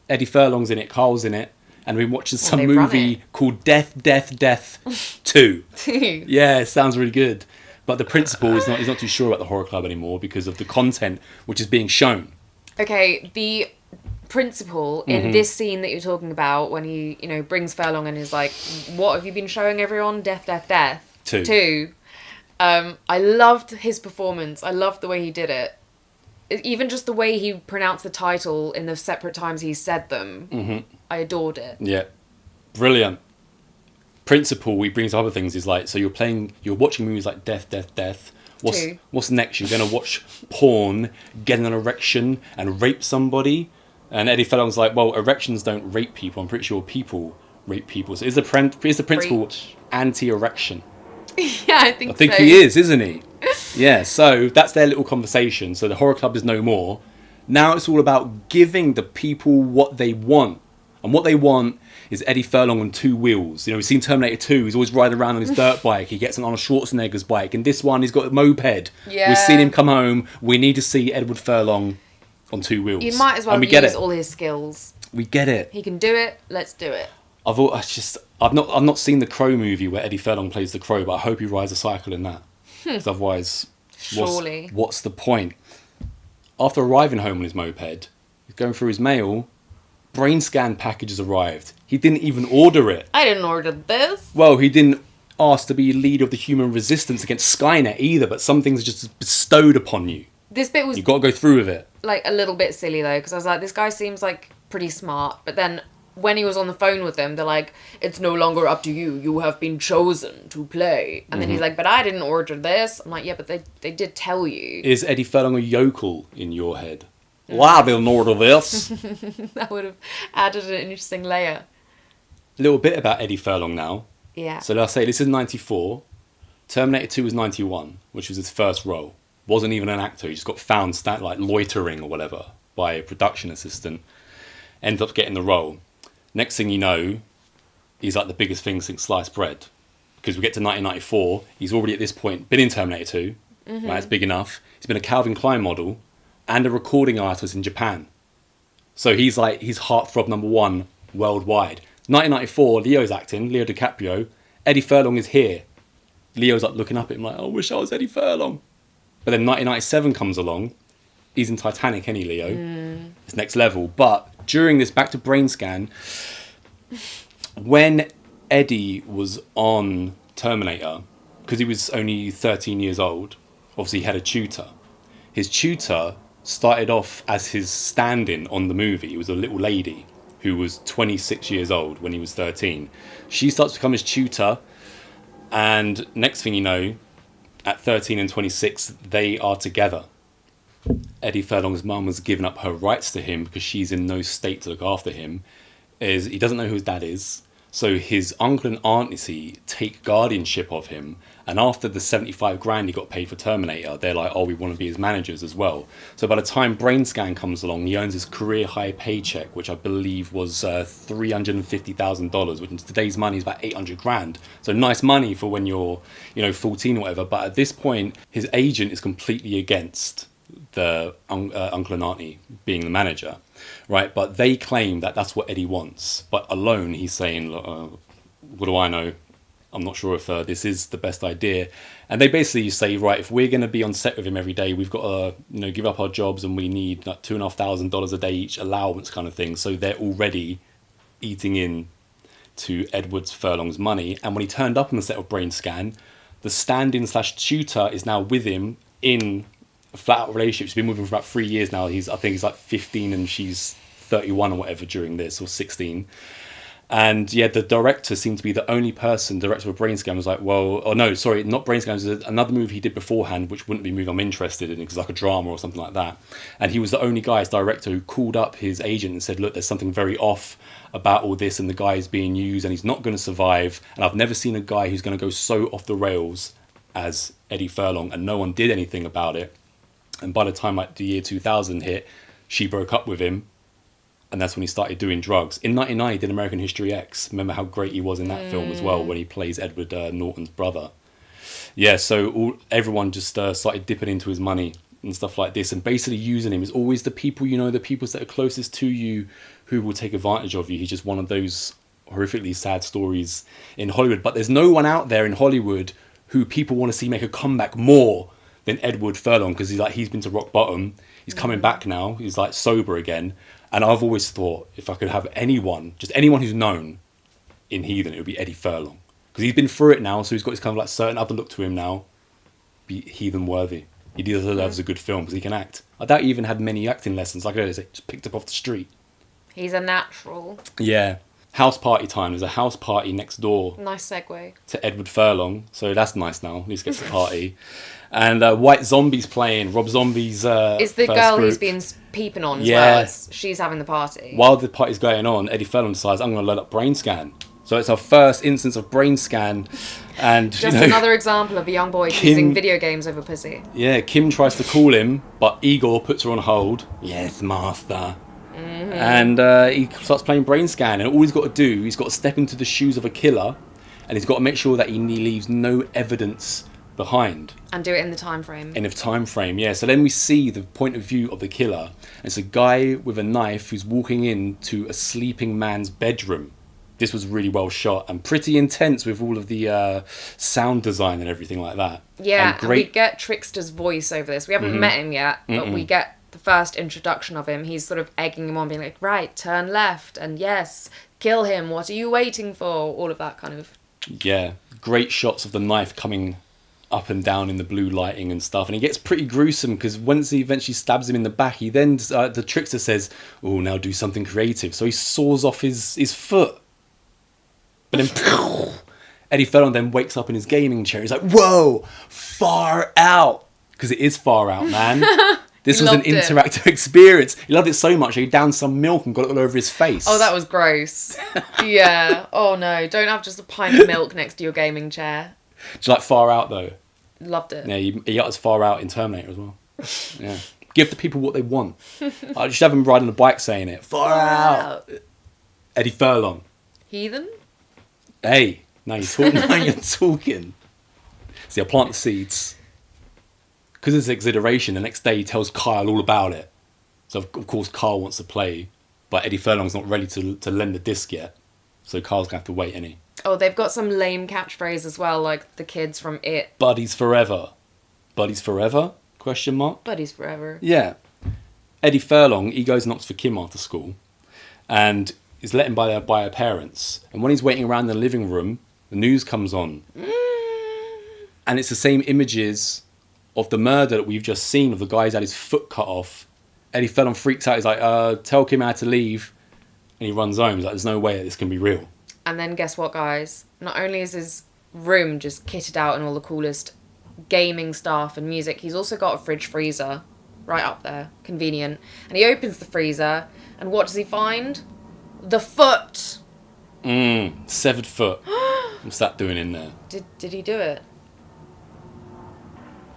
Eddie Furlong's in it, Carl's in it, and we're watching some they run movie called Death, 2. Yeah, it sounds really good. But the principal is not too sure about the horror club anymore because of the content which is being shown. Okay, the principal in this scene that you're talking about when he, brings Furlong and is like, "What have you been showing everyone? Death, 2. I loved his performance. I loved the way he did it. Even just the way he pronounced the title in the separate times he said them. I adored it. Yeah, brilliant. Principal, he brings up other things. Is like, so you're watching movies like Death. Two. What's next? You're going to watch porn, get an erection, and rape somebody? And Eddie Furlong's like, well, erections don't rape people. I'm pretty sure people rape people. So is the principal Preach. anti-erection? Yeah, I think I think so. he is, isn't he? Yeah, so that's their little conversation. So the horror club is no more. Now it's all about giving the people what they want. And what they want is Eddie Furlong on 2 wheels. We've seen Terminator 2. He's always riding around on his dirt bike. He gets on Arnold Schwarzenegger's bike. And this one, he's got a moped. Yeah. We've seen him come home. We need to see Edward Furlong on 2 wheels. You might as well And we get use it. all his skills. We get it. He can do it. Let's do it. I've not seen the Crow movie where Eddie Furlong plays the Crow, but I hope he rides a cycle in that. 'Cause otherwise, Surely. what's the point? After arriving home on his moped, he's going through his mail. Brainscan package has arrived. He didn't even order it. I didn't order this. Well, he didn't asked to be leader of the human resistance against Skynet either, but some things are just bestowed upon you. This bit was You've got to go through with it. like a little bit silly though, because I was like, this guy seems like pretty smart, but then when he was on the phone with them, they're like, it's no longer up to you. You have been chosen to play. And then he's like, but I didn't order this. I'm like, yeah, but they did tell you. Is Eddie Furlong a yokel in your head? Well, I didn't order this. That would have added an interesting layer. A little bit about Eddie Furlong now. Yeah. So let's say this is 94. Terminator 2 was 91, which was his first role. Wasn't even an actor. He just got found like loitering or whatever by a production assistant. Ended up getting the role. Next thing you know, he's like the biggest thing since sliced bread. Because we get to 1994, he's already at this point been in Terminator 2. Right, it's big enough. He's been a Calvin Klein model and a recording artist in Japan. So he's heartthrob number one worldwide. 1994, Leo's acting, Leo DiCaprio. Eddie Furlong is here. Leo's like looking up at him like, I wish I was Eddie Furlong. But then 1997 comes along. He's in Titanic, any Leo. It's next level. But during this, back to Brainscan, when Eddie was on Terminator, because he was only 13 years old, obviously he had a tutor. His tutor started off as his stand-in on the movie. It was a little lady who was 26 years old when he was 13. She starts to become his tutor, and next thing you know, at 13 and 26, they are together. Eddie Furlong's mum has given up her rights to him because she's in no state to look after him. He doesn't know who his dad is. So his uncle and auntie take guardianship of him. And after the 75 grand he got paid for Terminator, they're like, oh, we want to be his managers as well. So by the time Brainscan comes along, he earns his career high paycheck, which I believe was $350,000, which in today's money is about 800 grand. So nice money for when you're, 14 or whatever. But at this point, his agent is completely against the uncle and auntie being the manager, right? But they claim that that's what Eddie wants. But alone, he's saying, what do I know? I'm not sure if this is the best idea. And they basically say, right, if we're going to be on set with him every day, we've got to give up our jobs, and we need like $2,500 a day each allowance kind of thing. So they're already eating in to Edward Furlong's money. And when he turned up on the set of Brainscan, the stand-in / tutor is now with him in a flat-out relationship. She's been with him for about 3 years now. I think he's like 15 and she's 31 or whatever during this, or 16. And yeah, the director seemed to be the only person, director of Brainscan, was like, well, oh no, sorry, not Brainscan, it was another movie he did beforehand, which wouldn't be a movie I'm interested in, because it's like a drama or something like that. And he was the only guy as director who called up his agent and said, look, there's something very off about all this, and the guy is being used and he's not going to survive. And I've never seen a guy who's going to go so off the rails as Eddie Furlong, and no one did anything about it. And by the time like the year 2000 hit, she broke up with him. And that's when he started doing drugs. In 1999, he did American History X. Remember how great he was in that film as well, when he plays Edward Norton's brother. Yeah, so everyone just started dipping into his money and stuff like this, and basically using him. It's always the people the people that are closest to you who will take advantage of you. He's just one of those horrifically sad stories in Hollywood. But there's no one out there in Hollywood who people want to see make a comeback more than Edward Furlong, because he's been to rock bottom. He's coming back now. He's like sober again. And I've always thought, if I could have anyone, just anyone who's known in Heathen, it would be Eddie Furlong. Because he's been through it now, so he's got this kind of like certain other look to him now. Be Heathen worthy. He deserves a good film because he can act. I doubt he even had many acting lessons. Like I say, just picked up off the street. He's a natural. Yeah. House party time. There's a house party next door. Nice segue. To Edward Furlong. So that's nice now. At least gets the party. And White Zombie's playing. Rob Zombie's is the girl group. He's been peeping on as well. She's having the party. While the party's going on, Eddie Furlong decides, I'm going to load up Brainscan. So it's our first instance of Brainscan. And just another example of a young boy choosing video games over pussy. Yeah, Kim tries to call him, but Igor puts her on hold. Yes, master. Mm-hmm. And he starts playing Brainscan. And all he's got to do, he's got to step into the shoes of a killer. And he's got to make sure that he leaves no evidence behind. And do it in the time frame. In a time frame, yeah. So then we see the point of view of the killer. It's a guy with a knife who's walking into a sleeping man's bedroom. This was really well shot and pretty intense with all of the sound design and everything like that. Yeah, and we get Trickster's voice over this. We haven't met him yet, but we get the first introduction of him. He's sort of egging him on, being like, right, turn left, and yes, kill him, what are you waiting for? All of that kind of... Yeah, great shots of the knife coming up and down in the blue lighting and stuff, and it gets pretty gruesome because once he eventually stabs him in the back, he then the trickster says, "Oh, now do something creative." So he saws off his foot, but then Eddie Furlong then wakes up in his gaming chair. He's like, "Whoa, far out!" Because it is far out, man. This was an interactive experience. He loved it so much he downed some milk and got it all over his face. Oh, that was gross. Yeah. Oh no, don't have just a pint of milk next to your gaming chair. Do you like Far Out though? Loved it. Yeah, he utters Far Out in Terminator as well. Yeah. Give the people what they want. I should have him riding a bike saying it. Far out. Eddie Furlong. Heathen? Hey, now you're talking. Now you're talking. See, I plant the seeds. Because it's exhilaration, the next day he tells Kyle all about it. So, of course, Kyle wants to play, but Eddie Furlong's not ready to lend the disc yet. So Kyle's going to have to wait, innit? Oh, they've got some lame catchphrase as well, like the kids from It. Buddies forever. Buddies forever? Question mark? Buddies forever. Yeah. Eddie Furlong, he goes and knocks for Kim after school. And is let in by her parents. And when he's waiting around the living room, the news comes on. And it's the same images of the murder that we've just seen of the guy who's had his foot cut off. Eddie Furlong freaks out. He's like, tell Kim how to leave. And he runs home. He's like, there's no way that this can be real. And then guess what, guys? Not only is his room just kitted out in all the coolest gaming stuff and music, he's also got a fridge freezer right up there. Convenient. And he opens the freezer, and what does he find? The foot! Severed foot. What's that doing in there? Did he do it?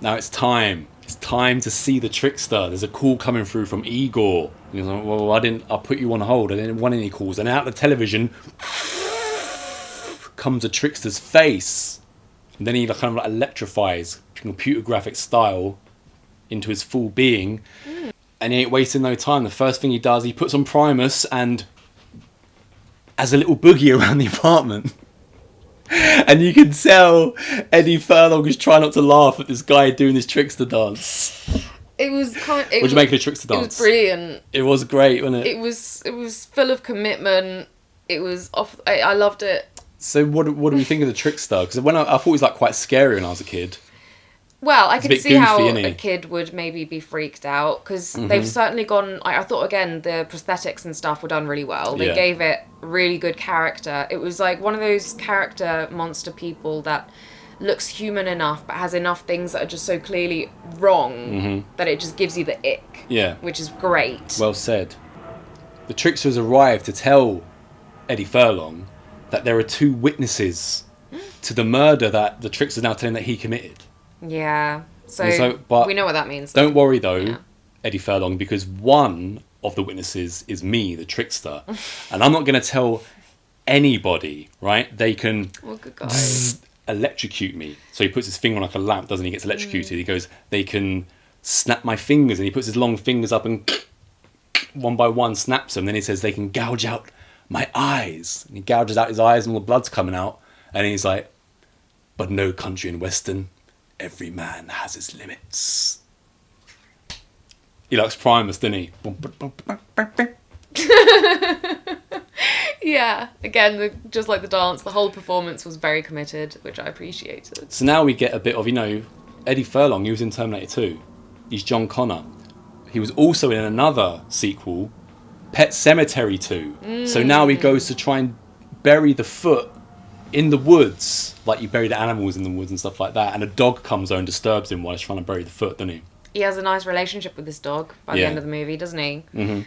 Now it's time. It's time to see the trickster. There's a call coming through from Igor. And he's like, well, I put you on hold. I didn't want any calls. And out of the television comes a trickster's face. And then he kind of like electrifies, computer graphic style, into his full being. And he ain't wasting no time. The first thing he does, he puts on Primus and has a little boogie around the apartment. And you can tell Eddie Furlong is trying not to laugh at this guy doing this trickster dance. It was kind. What'd you make of the trickster dance? It was brilliant. It was great, wasn't it? It was full of commitment. It was off. I loved it. So what do we think of the trickster? Because when I thought he was like quite scary when I was a kid. Well, I It's a could bit see goofy, how innit? a kid would maybe be freaked out because they've certainly gone. I thought again the prosthetics and stuff were done really well. They Yeah. gave it really good character. It was like one of those character monster people that looks human enough but has enough things that are just so clearly wrong that it just gives you the ick. Yeah. Which is great. Well said. The trickster has arrived to tell Eddie Furlong that there are 2 witnesses to the murder that the trickster's now telling that he committed. Yeah. So but we know what that means. Don't worry though, Yeah. Eddie Furlong, because one of the witnesses is me, the trickster. And I'm not going to tell anybody, right? They can Well, good guy. electrocute me. So he puts his finger on like a lamp, doesn't he? He gets electrocuted. He goes, they can snap my fingers. And he puts his long fingers up and one by one snaps them. Then he says they can gouge out my eyes. And he gouges out his eyes and all the blood's coming out. And he's like, but no country in Western. Every man has his limits. He likes Primus, doesn't he? Yeah. Again, just like the dance, the whole performance was very committed, which I appreciated. So now we get a bit of, Eddie Furlong, he was in Terminator 2. He's John Connor. He was also in another sequel, Pet Sematary 2. So now he goes to try and bury the foot in the woods, like you bury the animals in the woods and stuff like that, and a dog comes over and disturbs him while he's trying to bury the foot, doesn't he? He has a nice relationship with this dog by the Yeah. end of the movie, doesn't he?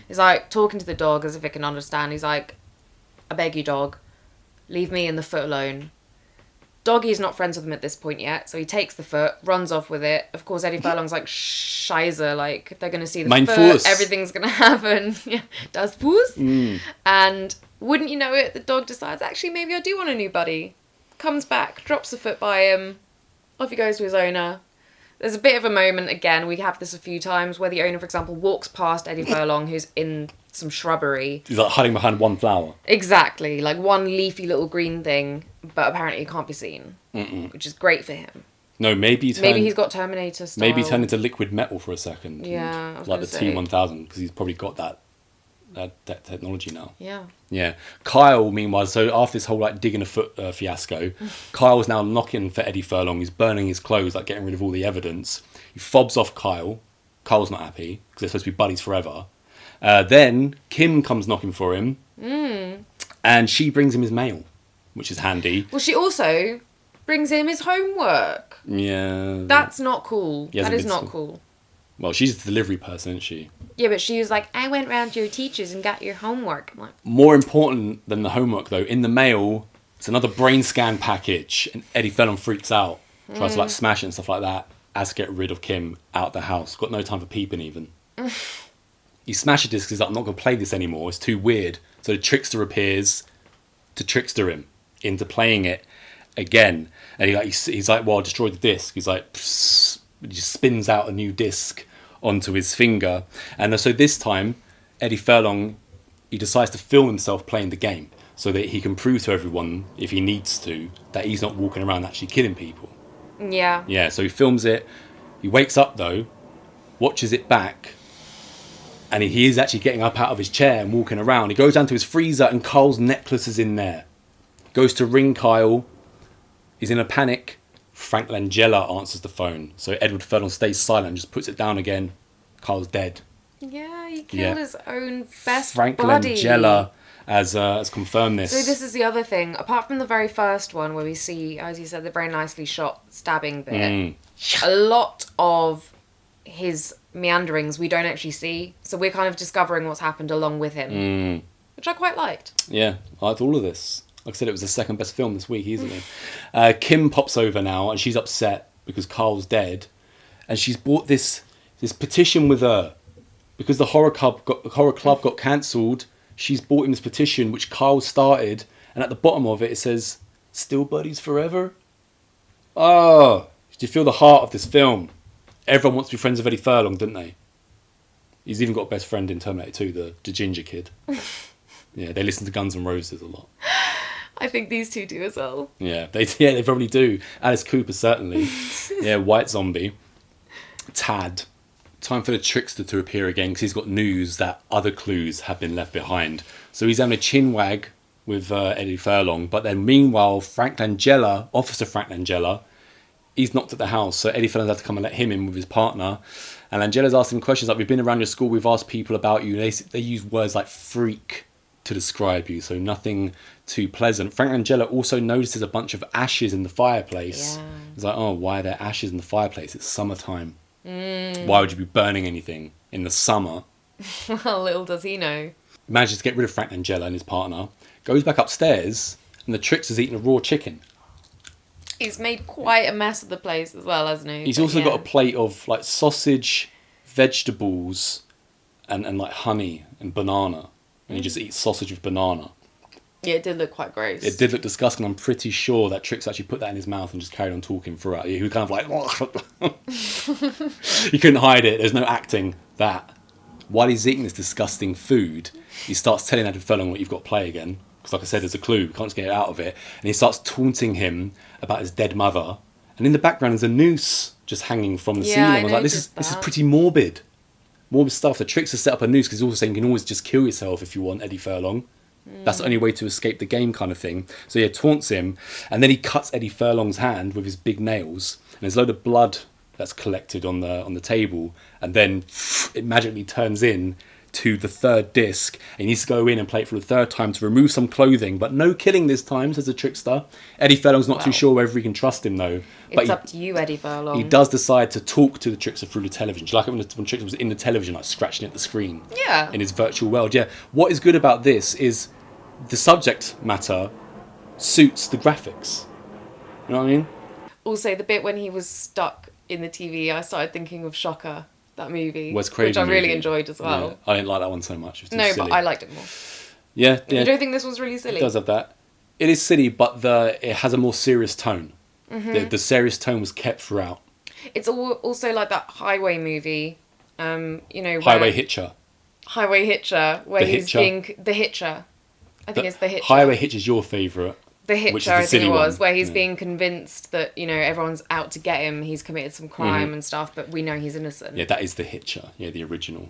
He's like talking to the dog as if it can understand. He's like, I beg you, dog, leave me and the foot alone. Doggy's not friends with him at this point yet, so he takes the foot, runs off with it. Of course, Eddie Furlong's like, Scheiße, like, they're going to see the Mein foot, Fuß. everything's going to happen. Yeah, das Fuß. And wouldn't you know it, the dog decides, actually, maybe I do want a new buddy. Comes back, drops the foot by him, off he goes to his owner. There's a bit of a moment, again, we have this a few times, where the owner, for example, walks past Eddie Furlong, who's in some shrubbery. He's like hiding behind one flower. Exactly, like one leafy little green thing, but apparently it can't be seen, which is great for him. No, maybe Maybe he's got Terminator style. maybe turn into liquid metal for a second. Yeah, I was Like gonna the say. T-1000, because he's probably got that technology now. Yeah. Yeah. Kyle, meanwhile, so after this whole like digging a foot fiasco, Kyle's now knocking for Eddie Furlong. He's burning his clothes, like getting rid of all the evidence. He fobs off Kyle. Kyle's not happy because they're supposed to be buddies forever. Then Kim comes knocking for him, and she brings him his mail, which is handy. Well, she also brings him his homework. Yeah. That's not cool. He That hasn't is been not to school. cool. Well, she's the delivery person, isn't she? Yeah, but she was like, I went round to your teachers and got your homework. I'm like, More important than the homework, though, in the mail, it's another Brainscan package, and Eddie Furlong freaks out, tries to like smash it and stuff like that, as to get rid of Kim out the house. Got no time for peeping even. He smashes this because he's like, I'm not going to play this anymore. It's too weird. So the trickster appears to trickster him into playing it again. And he's like, well, I destroyed the disc. He's like, psst. He just spins out a new disc onto his finger. And so this time, Eddie Furlong, he decides to film himself playing the game so that he can prove to everyone, if he needs to, that he's not walking around actually killing people. yeah. Yeah, so he films it. He wakes up, though, watches it back, and he is actually getting up out of his chair and walking around. He goes down to his freezer, and Kyle's necklace is in there. Goes to ring Kyle. He's in a panic. Frank Langella answers the phone. So Edward Furlong stays silent and just puts it down again. Kyle's dead. Yeah, he killed his own best Frank buddy. Langella has confirmed this. So this is the other thing. Apart from the very first one where we see, as you said, the very nicely shot stabbing bit, a lot of his meanderings we don't actually see. So we're kind of discovering what's happened along with him, which I quite liked. Yeah, I liked all of this. Like I said, it was the second best film this week easily. Kim pops over now, and she's upset because Carl's dead, and she's bought this petition with her because the horror club got cancelled. She's bought him this petition which Carl started, and at the bottom of it it says "Still buddies forever." Oh, do you feel the heart of this film? Everyone wants to be friends with Eddie Furlong, don't they? He's even got a best friend in Terminator 2, the ginger kid. Yeah, they listen to Guns N' Roses a lot. I think these two do as well. Yeah, they probably do. Alice Cooper, certainly. Yeah, White Zombie. Tad. Time for the trickster to appear again because he's got news that other clues have been left behind. So he's having a chin wag with Eddie Furlong. But then meanwhile, Officer Frank Langella, he's knocked at the house. So Eddie Furlong's had to come and let him in with his partner. And Langella's asked him questions like, we've been around your school, we've asked people about you. They use words like freak to describe you, so nothing too pleasant. Frank Langella also notices a bunch of ashes in the fireplace. Yeah. He's like, oh, why are there ashes in the fireplace? It's summertime. Why would you be burning anything in the summer? Well, little does he know. Manages to get rid of Frank Langella and his partner, goes back upstairs, and the trickster's eating a raw chicken. He's made quite a mess of the place as well, hasn't he? He's also got a plate of like sausage, vegetables, and like honey and banana. And he just eats sausage with banana. Yeah, it did look quite gross. It did look disgusting. I'm pretty sure that Trix actually put that in his mouth and just carried on talking throughout. He was kind of like... He couldn't hide it. There's no acting that. While he's eating this disgusting food, he starts telling Edward Furlong what you've got to play again. Because like I said, there's a clue. You can't just get it out of it. And he starts taunting him about his dead mother. And in the background there's a noose just hanging from the ceiling. I was like, this is pretty morbid. Morbid stuff. The Trickster set up a noose because he's also saying you can always just kill yourself if you want, Eddie Furlong. That's the only way to escape the game kind of thing. So yeah, taunts him. And then he cuts Eddie Furlong's hand with his big nails. And there's a load of blood that's collected on the table. And then it magically turns in to the third disc. And he needs to go in and play it for the third time to remove some clothing. But no killing this time, says the Trickster. Eddie Furlong's not too sure whether he can trust him though. It's up to you, Eddie Furlong. He does decide to talk to the Trickster through the television. Do you like it when Trickster was in the television, like scratching at the screen? Yeah. In his virtual world, yeah. What is good about this is the subject matter suits the graphics. You know what I mean? Also, the bit when he was stuck in the TV, I started thinking of Shocker, that movie. Wes Craven which I really movie. enjoyed as well. Yeah, I didn't like that one so much. It was too No, silly. but I liked it more. Yeah. You don't think this was really silly? It does have that. It is silly, but it has a more serious tone. Mm-hmm. The serious tone was kept throughout. It's also like that Highway movie, Highway Hitcher. Highway Hitcher, where he's being... The Hitcher. I think it's The Hitcher. Highway Hitcher is your favourite. The Hitcher, which is the I think silly it was, one. where he's being convinced that, everyone's out to get him, he's committed some crime and stuff, but we know he's innocent. Yeah, that is The Hitcher. Yeah, the original.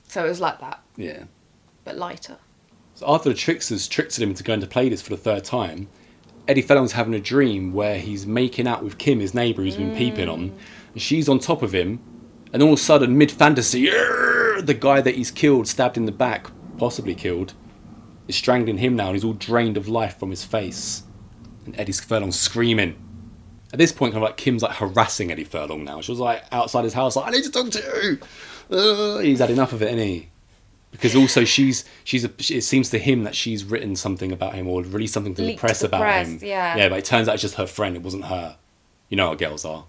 So it was like that. Yeah. but lighter. So after the tricksters tricked him into going to play this for the third time, Eddie Furlong's having a dream where he's making out with Kim, his neighbour, who's been peeping on. And she's on top of him. And all of a sudden, mid-fantasy, the guy that he's killed, stabbed in the back, possibly killed, is strangling him now. And he's all drained of life from his face. And Eddie Furlong's screaming. At this point, kind of like Kim's like harassing Eddie Furlong now. She was like outside his house, like, I need to talk to you. He's had enough of it, isn't he? Because also it seems to him that she's written something about him or released something to the press about him. Yeah. Yeah, but it turns out it's just her friend. It wasn't her. You know how girls are.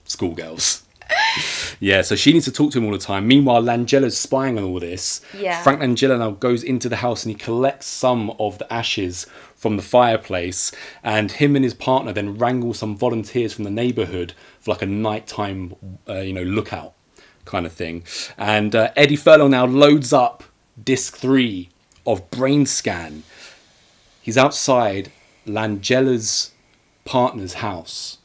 Schoolgirls. Yeah, so she needs to talk to him all the time. Meanwhile, Langella's spying on all this. Yeah. Frank Langella now goes into the house and he collects some of the ashes from the fireplace, and him and his partner then wrangle some volunteers from the neighbourhood for like a nighttime, lookout kind of thing. And Eddie Furlong now loads up disc 3 of Brainscan. He's outside Langella's partner's house.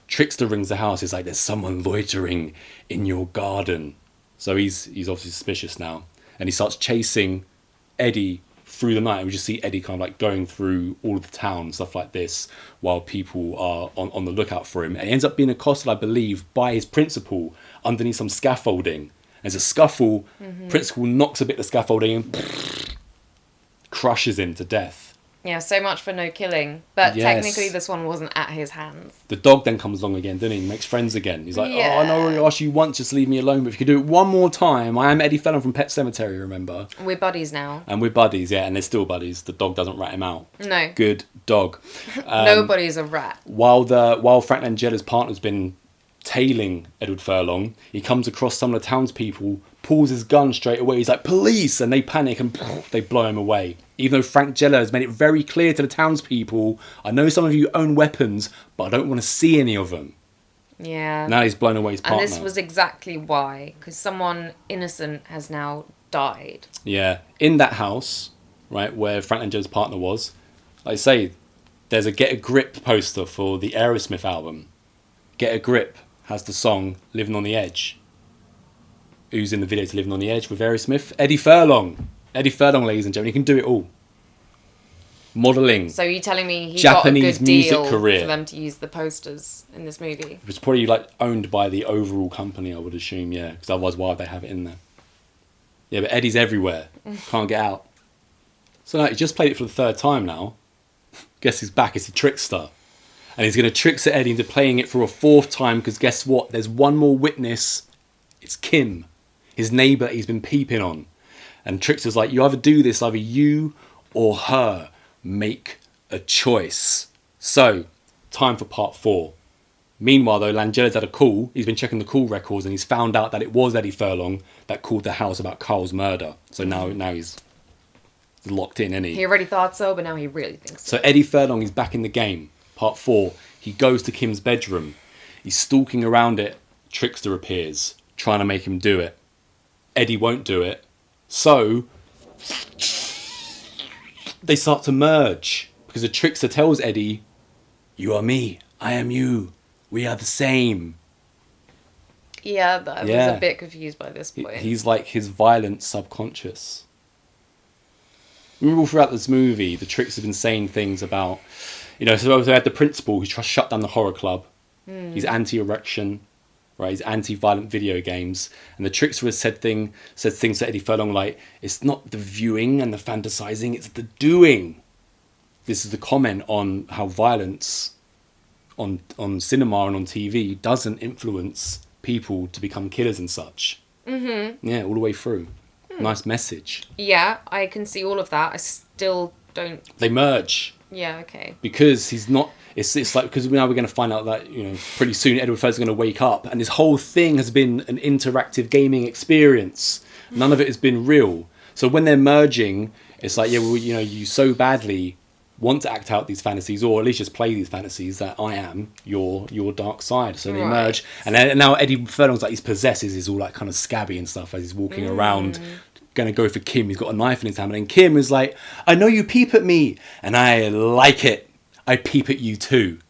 Trickster rings the house. He's like, there's someone loitering in your garden. So he's obviously suspicious now. And he starts chasing Eddie through the night. And we just see Eddie kind of like going through all of the town and stuff like this while people are on the lookout for him. And he ends up being accosted, I believe, by his principal underneath some scaffolding. There's a scuffle. Principal knocks a bit of the scaffolding and crushes him to death. Yeah, so much for no killing. But Yes. technically this one wasn't at his hands. The dog then comes along again, doesn't he? He makes friends again. He's like, Yeah. oh, I know I already asked you once, just leave me alone. But if you could do it one more time, I am Eddie Furlong from Pet Sematary, remember? We're buddies now. And we're buddies, yeah, and they're still buddies. The dog doesn't rat him out. No. Good dog. Nobody's a rat. While Frank Langella's partner's been tailing Edward Furlong, he comes across some of the townspeople, pulls his gun straight away. He's like, police! And they panic and they blow him away. Even though Frank Langella has made it very clear to the townspeople, I know some of you own weapons, but I don't want to see any of them. Yeah. Now he's blown away his partner. And this was exactly why. Because someone innocent has now died. Yeah. In that house, right, where Frank Langella's partner was, like I say, there's a Get a Grip poster for the Aerosmith album. Get a Grip has the song Living on the Edge. Who's in the video to Living on the Edge with Aerosmith? Eddie Furlong. Eddie Furlong, ladies and gentlemen, he can do it all. Modelling. So you're telling me he Japanese got a good music deal career. for them to use the posters in this movie? It's probably like owned by the overall company, I would assume, yeah. Because otherwise, why would they have it in there? Yeah, but Eddie's everywhere. Can't get out. So now he just played it for the third time now. Guess he's back. It's a trickster. And he's going to trickster Eddie into playing it for a fourth time because guess what? There's one more witness. It's Kim, his neighbour he's been peeping on. And Trickster's like, you either do this, either you or her. Make a choice. So, time for part 4. Meanwhile, though, Langella's had a call. He's been checking the call records and he's found out that it was Eddie Furlong that called the house about Carl's murder. So now he's locked in, isn't he? He already thought so, but now he really thinks so. So Eddie Furlong is back in the game. Part 4. He goes to Kim's bedroom. He's stalking around it. Trickster appears, trying to make him do it. Eddie won't do it. So they start to merge because the trickster tells Eddie, you are me, I am you, we are the same. Yeah, I was a bit confused by this point. He's like his violent subconscious. Remember all throughout this movie, the trickster's been saying things about, so we had the principal who tries to shut down the horror club. He's anti-erection. Right, he's anti-violent video games, and the trickster has said things to Eddie Furlong like, it's not the viewing and the fantasizing, it's the doing. This is the comment on how violence on cinema and on TV doesn't influence people to become killers and such. Yeah, all the way through. Nice message. Yeah, I can see all of that. I still don't. They merge. Yeah, okay. Because he's not. It's like, because now we're going to find out that, pretty soon Edward Furlong's going to wake up and his whole thing has been an interactive gaming experience. None of it has been real. So when they're merging, it's like, yeah, well, you so badly want to act out these fantasies, or at least just play these fantasies, that I am your dark side. So they merge. And now Eddie Furlong's like, he's possessed, he's all like kind of scabby and stuff as he's walking around, going to go for Kim. He's got a knife in his hand. And Kim is like, I know you peep at me and I like it. I peep at you too.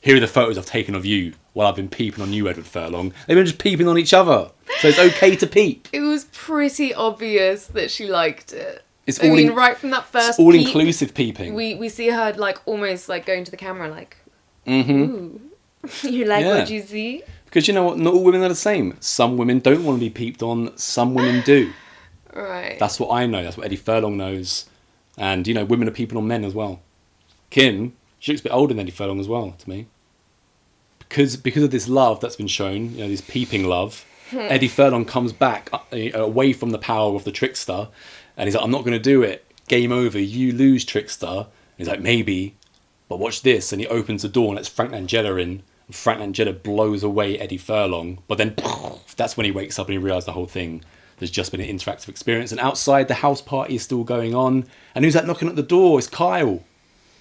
Here are the photos I've taken of you well, I've been peeping on you, Edward Furlong. They've been just peeping on each other. So it's okay to peep. It was pretty obvious that she liked it. It's I mean, right from that first all peep, inclusive peeping. we see her like almost like going to the camera like, Mm-hmm. ooh, you like Yeah. what you see? Because you know what? Not all women are the same. Some women don't want to be peeped on. Some women do. Right. That's what I know. That's what Eddie Furlong knows. And, you know, women are peeping on men as well. Kim, she looks a bit older than Eddie Furlong as well, to me. Because of this love that's been shown, you know, this peeping love, Eddie Furlong comes back away from the power of the trickster. And he's like, I'm not going to do it. Game over. You lose, trickster. And he's like, maybe. But watch this. And he opens the door and lets Frank Langella in. And Frank Langella blows away Eddie Furlong. But then that's when he wakes up and he realises the whole thing. There's just been an interactive experience. And outside, the house party is still going on. And who's that knocking at the door? It's Kyle.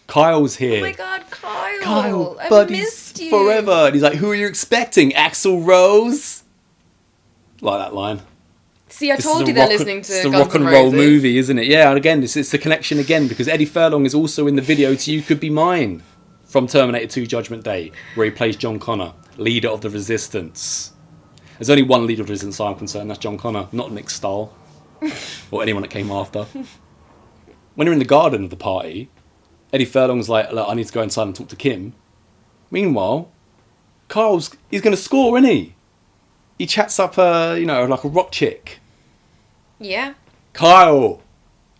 Kyle's here. Oh my God, Kyle! Kyle, I buddies missed you forever. And he's like, who are you expecting? Axl Rose? Like that line. See, I This told is you a they're rock- listening to It's a Guns rock and N' roll Roses. movie, isn't it? Yeah, and again, it's the connection again, because Eddie Furlong is also in the video to You Could Be Mine from Terminator 2 Judgment Day, where he plays John Connor, leader of the Resistance. There's only one leader of the Resistance I'm concerned, that's John Connor, not Nick Stahl, or anyone that came after. When you're in the garden of the party, Eddie Furlong's like, look, I need to go inside and talk to Kim. Meanwhile, he's going to score, isn't he? He chats up, like a rock chick. Yeah. Kyle!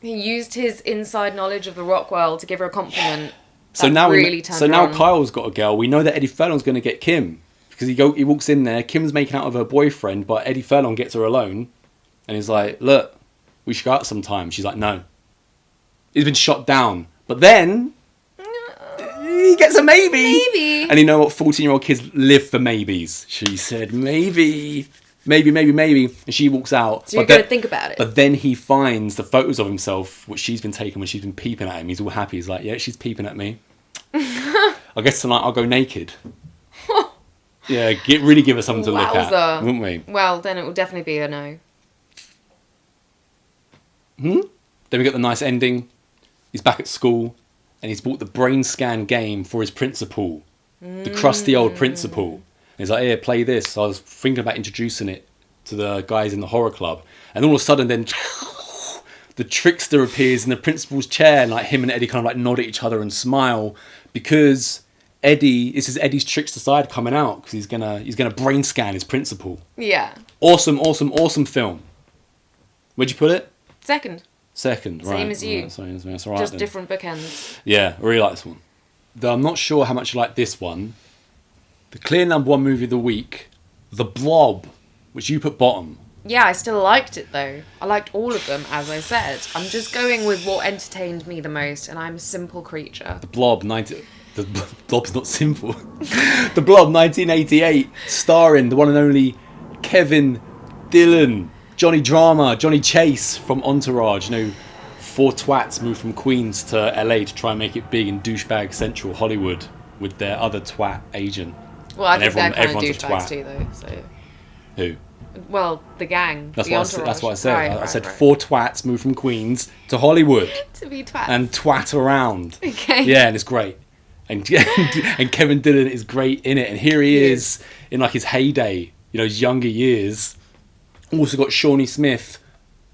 He used his inside knowledge of the rock world to give her a compliment. So that now, really turned her now on. Kyle's got a girl. We know that Eddie Furlong's going to get Kim because he walks in there. Kim's making out with her boyfriend, but Eddie Furlong gets her alone, and he's like, "Look, we should go out sometime." She's like, "No." He's been shot down, but then he gets a maybe. Maybe. And you know what? 14-year-old kids live for maybes. She said, "Maybe, maybe," and she walks out. So you're going to think about it. But then he finds the photos of himself, which she's been taking when she's been peeping at him. He's all happy. He's like, yeah, she's peeping at me. I guess tonight I'll go naked. Yeah, really give us something to look at, Wowza. wouldn't we? Well, then it will definitely be a no. Then we got the nice ending. He's back at school, and he's bought the Brainscan game for his principal. The crusty old principal. And he's like, here, play this. So I was thinking about introducing it to the guys in the horror club. And all of a sudden then the trickster appears in the principal's chair, and like him and Eddie kind of like nod at each other and smile because this is Eddie's trickster side coming out because he's gonna brain scan his principal. Yeah. Awesome film. Where'd you put it? Second. Second, right. Same as you. Right, sorry, that's all right Just then. different bookends. Yeah, I really like this one. Though I'm not sure how much you like this one. The clear number one movie of the week, The Blob, which you put bottom. Yeah, I still liked it though. I liked all of them, as I said. I'm just going with what entertained me the most, and I'm a simple creature. The Blob's not simple. The Blob, 1988, starring the one and only Kevin Dillon, Johnny Drama, Johnny Chase from Entourage. You know, 4 twats moved from Queens to LA to try and make it big in douchebag central Hollywood with their other twat agent. Well, I And think they're kind of everyone's a douchebags twat. too, though. So, Who? well, the gang. That's the what I said. Right, I said right. 4 twats moved from Queens to Hollywood To be twats. and twat around. Okay. Yeah, and it's great. And and Kevin Dillon is great in it. And here he is in like his heyday, you know, his younger years. Also got Shawnee Smith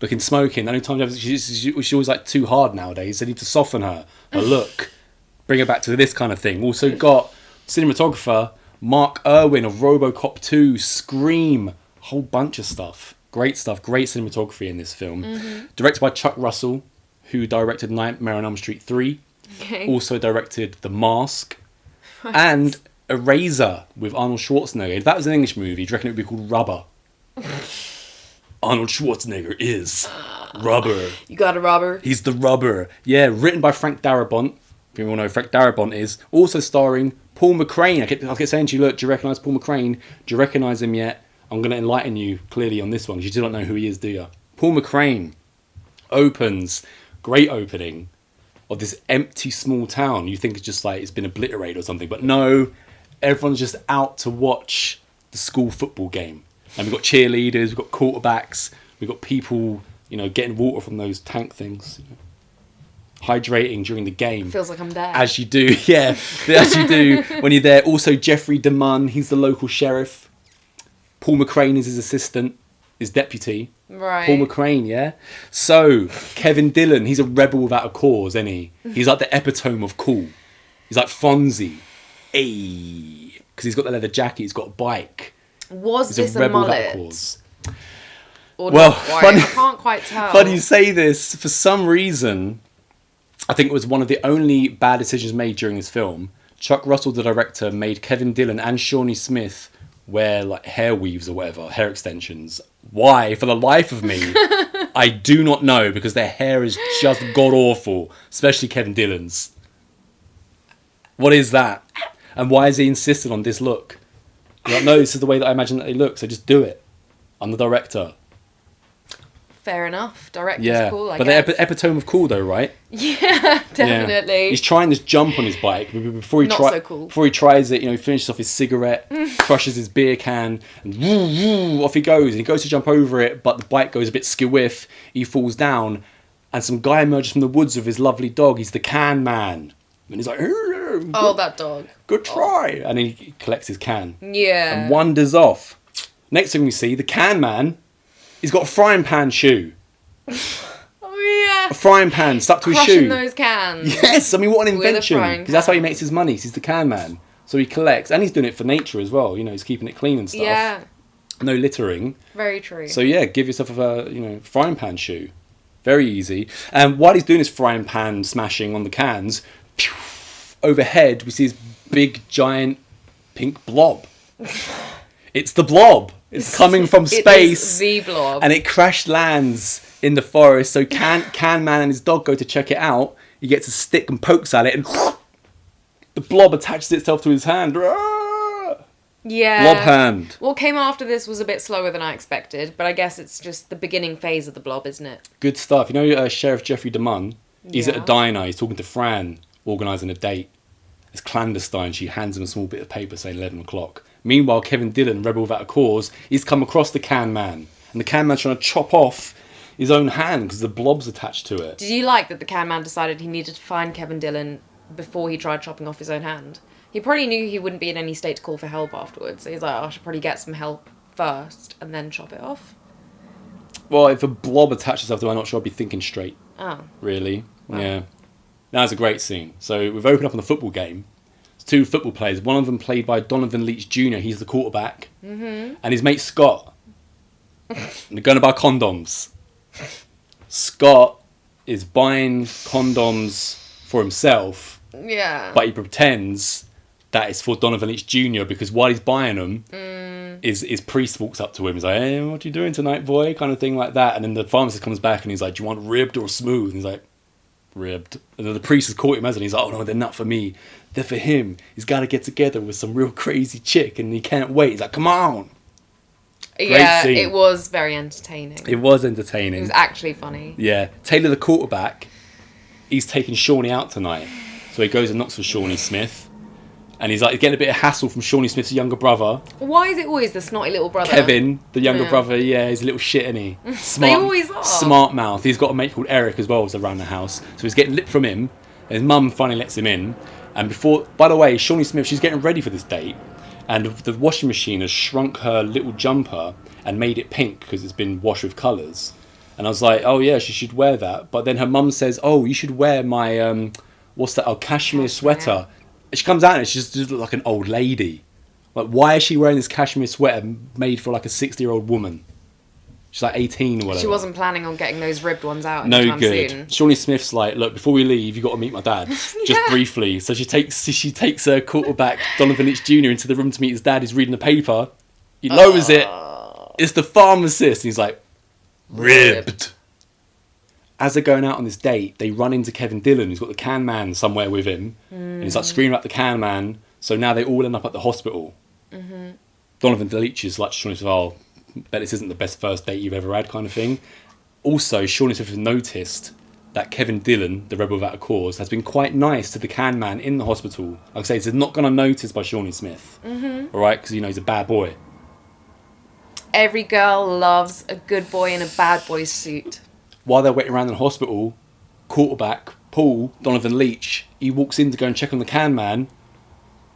looking smoking. The only time she's always like too hard nowadays. They need to soften her look, bring her back to this kind of thing. Also got cinematographer Mark Irwin of RoboCop 2, Scream, whole bunch of stuff. Great stuff. Great cinematography in this film. Directed by Chuck Russell, who directed Nightmare on Elm Street 3. Okay. Also directed The Mask and Eraser with Arnold Schwarzenegger. If that was an English movie, do you reckon it would be called Rubber? Arnold Schwarzenegger is Rubber. You got a robber. He's the Rubber. Yeah, written by Frank Darabont. If you all know who Frank Darabont is. Also starring Paul McCrane. I kept saying to you, look, do you recognise Paul McCrane? Do you recognise him yet? I'm going to enlighten you clearly on this one because you still don't know who he is, do you? Paul McCrane opens, great opening, of this empty small town. You think it's just like it's been obliterated or something, but no, everyone's just out to watch the school football game. And we've got cheerleaders, we've got quarterbacks, we've got people, you know, getting water from those tank things. hydrating during the game. Feels like I'm there. As you do, yeah. As you do when you're there. Also, Jeffrey DeMunn, he's the local sheriff. Paul McCrane is his assistant, his deputy. Right. Paul McCrane, yeah? So, Kevin Dillon, he's a rebel without a cause, isn't he? He's like the epitome of cool. He's like Fonzie. Ayy. Because he's got the leather jacket, he's got a bike. Was He's this a rebel without mullet? cause. Or Well, not quite? funny- I can't quite tell. Funny you say this. For some reason, I think it was one of the only bad decisions made during this film. Chuck Russell, the director, made Kevin Dillon and Shawnee Smith wear like hair weaves or whatever, hair extensions. Why? For the life of me, I do not know, because their hair is just god awful, especially Kevin Dillon's. What is that? And why has he insisted on this look? You're like, no, this is the way that I imagine that they look, so just do it. I'm the director. Fair enough. Director's Yeah, cool, I but guess. the epitome of cool, though, right? Yeah, definitely. Yeah. He's trying this jump on his bike before he Not so cool. Before he tries it, he finishes off his cigarette, crushes his beer can, and woo, woo, off he goes. And he goes to jump over it, but the bike goes a bit skewiff. He falls down, and some guy emerges from the woods with his lovely dog. He's the can man, and he's like, Oh, that dog. good try," and he collects his can Yeah. and wanders off. Next thing we see, the can man, he's got a frying pan shoe. Oh, yeah. A frying pan stuck to his Crushing shoe. those cans. Yes, I mean, what an With a invention. frying Because that's how he pan. makes his money. He's the can man. So he collects, and he's doing it for nature as well. He's keeping it clean and stuff. Yeah, No littering. very true. So yeah, give yourself a frying pan shoe. Very easy. And while he's doing his frying pan smashing on the cans, overhead we see this big giant pink blob. It's the Blob. It's coming from It space. is the Blob. And it crash lands in the forest. So Can Man and his dog go to check it out. He gets a stick and pokes at it, and the Blob attaches itself to his hand. Yeah. Blob hand. What came after this was a bit slower than I expected, but I guess it's just the beginning phase of the Blob, isn't it? Good stuff. Sheriff Jeffrey DeMunn, he's at a Yeah. diner. He's talking to Fran, organising a date. It's clandestine. She hands him a small bit of paper saying 11 o'clock. Meanwhile, Kevin Dillon, rebel without a cause, he's come across the can man. And the can man's trying to chop off his own hand because the Blob's attached to it. Did you like that the can man decided he needed to find Kevin Dillon before he tried chopping off his own hand? He probably knew he wouldn't be in any state to call for help afterwards. So he's like, I should probably get some help first and then chop it off. Well, if a Blob attached itself to it, I'm not sure I'd be thinking straight, Oh. really. Wow. Yeah. That was a great scene. So we've opened up on the football game. It's two football players. One of them played by Donovan Leach Jr. He's the quarterback. Mm-hmm. And his mate Scott. And they're going to buy condoms. Scott is buying condoms for himself, Yeah. but he pretends that it's for Donovan Leach Jr. because while he's buying them, his priest walks up to him. He's like, "Hey, what you doing tonight, boy?" Kind of thing like that. And then the pharmacist comes back and he's like, "Do you want ribbed or smooth?" And he's like, "Ribbed." And then the priest has caught him, hasn't he? He's like, "Oh no, they're not for me. They're for him. He's got to get together with some real crazy chick and he can't wait." He's like, "Come on." Yeah, scene. it was very entertaining. It was entertaining. It was actually funny. Yeah. Taylor, the quarterback, he's taking Shawnee out tonight. So he goes and knocks for Shawnee Smith. And he's like getting a bit of hassle from Shawnee Smith's younger brother. Why is it always the snotty little brother? Kevin, the younger Yeah. brother, yeah, he's a little shit, isn't he? Smart, always are. Smart mouth. He's got a mate called Eric as well, who's around the house. So he's getting lip from him. And his mum finally lets him in. And by the way, Shawnee Smith, she's getting ready for this date. And the washing machine has shrunk her little jumper and made it pink because it's been washed with colours. And I was like, oh yeah, she should wear that. But then her mum says, oh, you should wear my, what's that? Oh, cashmere sweater. And she comes out and she just looks like an old lady. Like, why is she wearing this cashmere sweater made for like a 60-year-old woman? She's like 18 or whatever. She wasn't planning on getting those ribbed ones out No anytime good. soon. Shawnee Smith's like, look, before we leave, you got to meet my dad, just briefly. So she takes her quarterback Donovan Leach Jr. into the room to meet his dad. He's reading the paper. He lowers it. It's the pharmacist. And he's like, ribbed. As they're going out on this date, they run into Kevin Dillon, who's got the can man somewhere with him, and he's like screaming at the can man. So now they all end up at the hospital. Mm-hmm. Donovan Leach is like, Shawnee Smith, oh, bet this isn't the best first date you've ever had, kind of thing. Also, Shawnee Smith has noticed that Kevin Dillon, the rebel without a cause, has been quite nice to the can man in the hospital. Like I say, it's not gone unnoticed by Shawnee Smith, all right? Because he's a bad boy. Every girl loves a good boy in a bad boy suit. While they're waiting around in the hospital, quarterback Paul, Donovan Leitch, he walks in to go and check on the can man,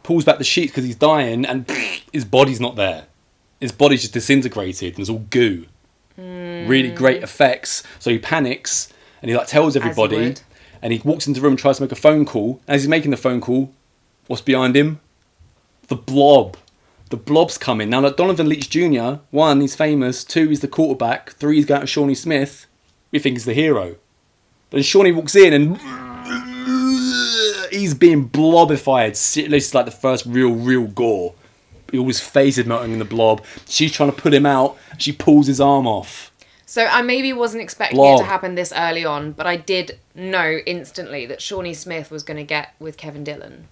pulls back the sheets because he's dying, and his body's not there. His body's just disintegrated and it's all goo. Really great effects. So he panics and he like tells everybody, and he walks into the room and tries to make a phone call. As he's making the phone call, what's behind him? The Blob. The Blob's coming. Now, like Donovan Leitch Jr., 1, he's famous. 2, he's the quarterback. 3, he's going to Shawnee Smith. We think he's the hero. But then Shawnee walks in and he's being blobified. This is like the first real gore. All his face is melting in the blob. She's trying to put him out. She pulls his arm off. So I maybe wasn't expecting it to happen this early on, but I did know instantly that Shawnee Smith was going to get with Kevin Dillon.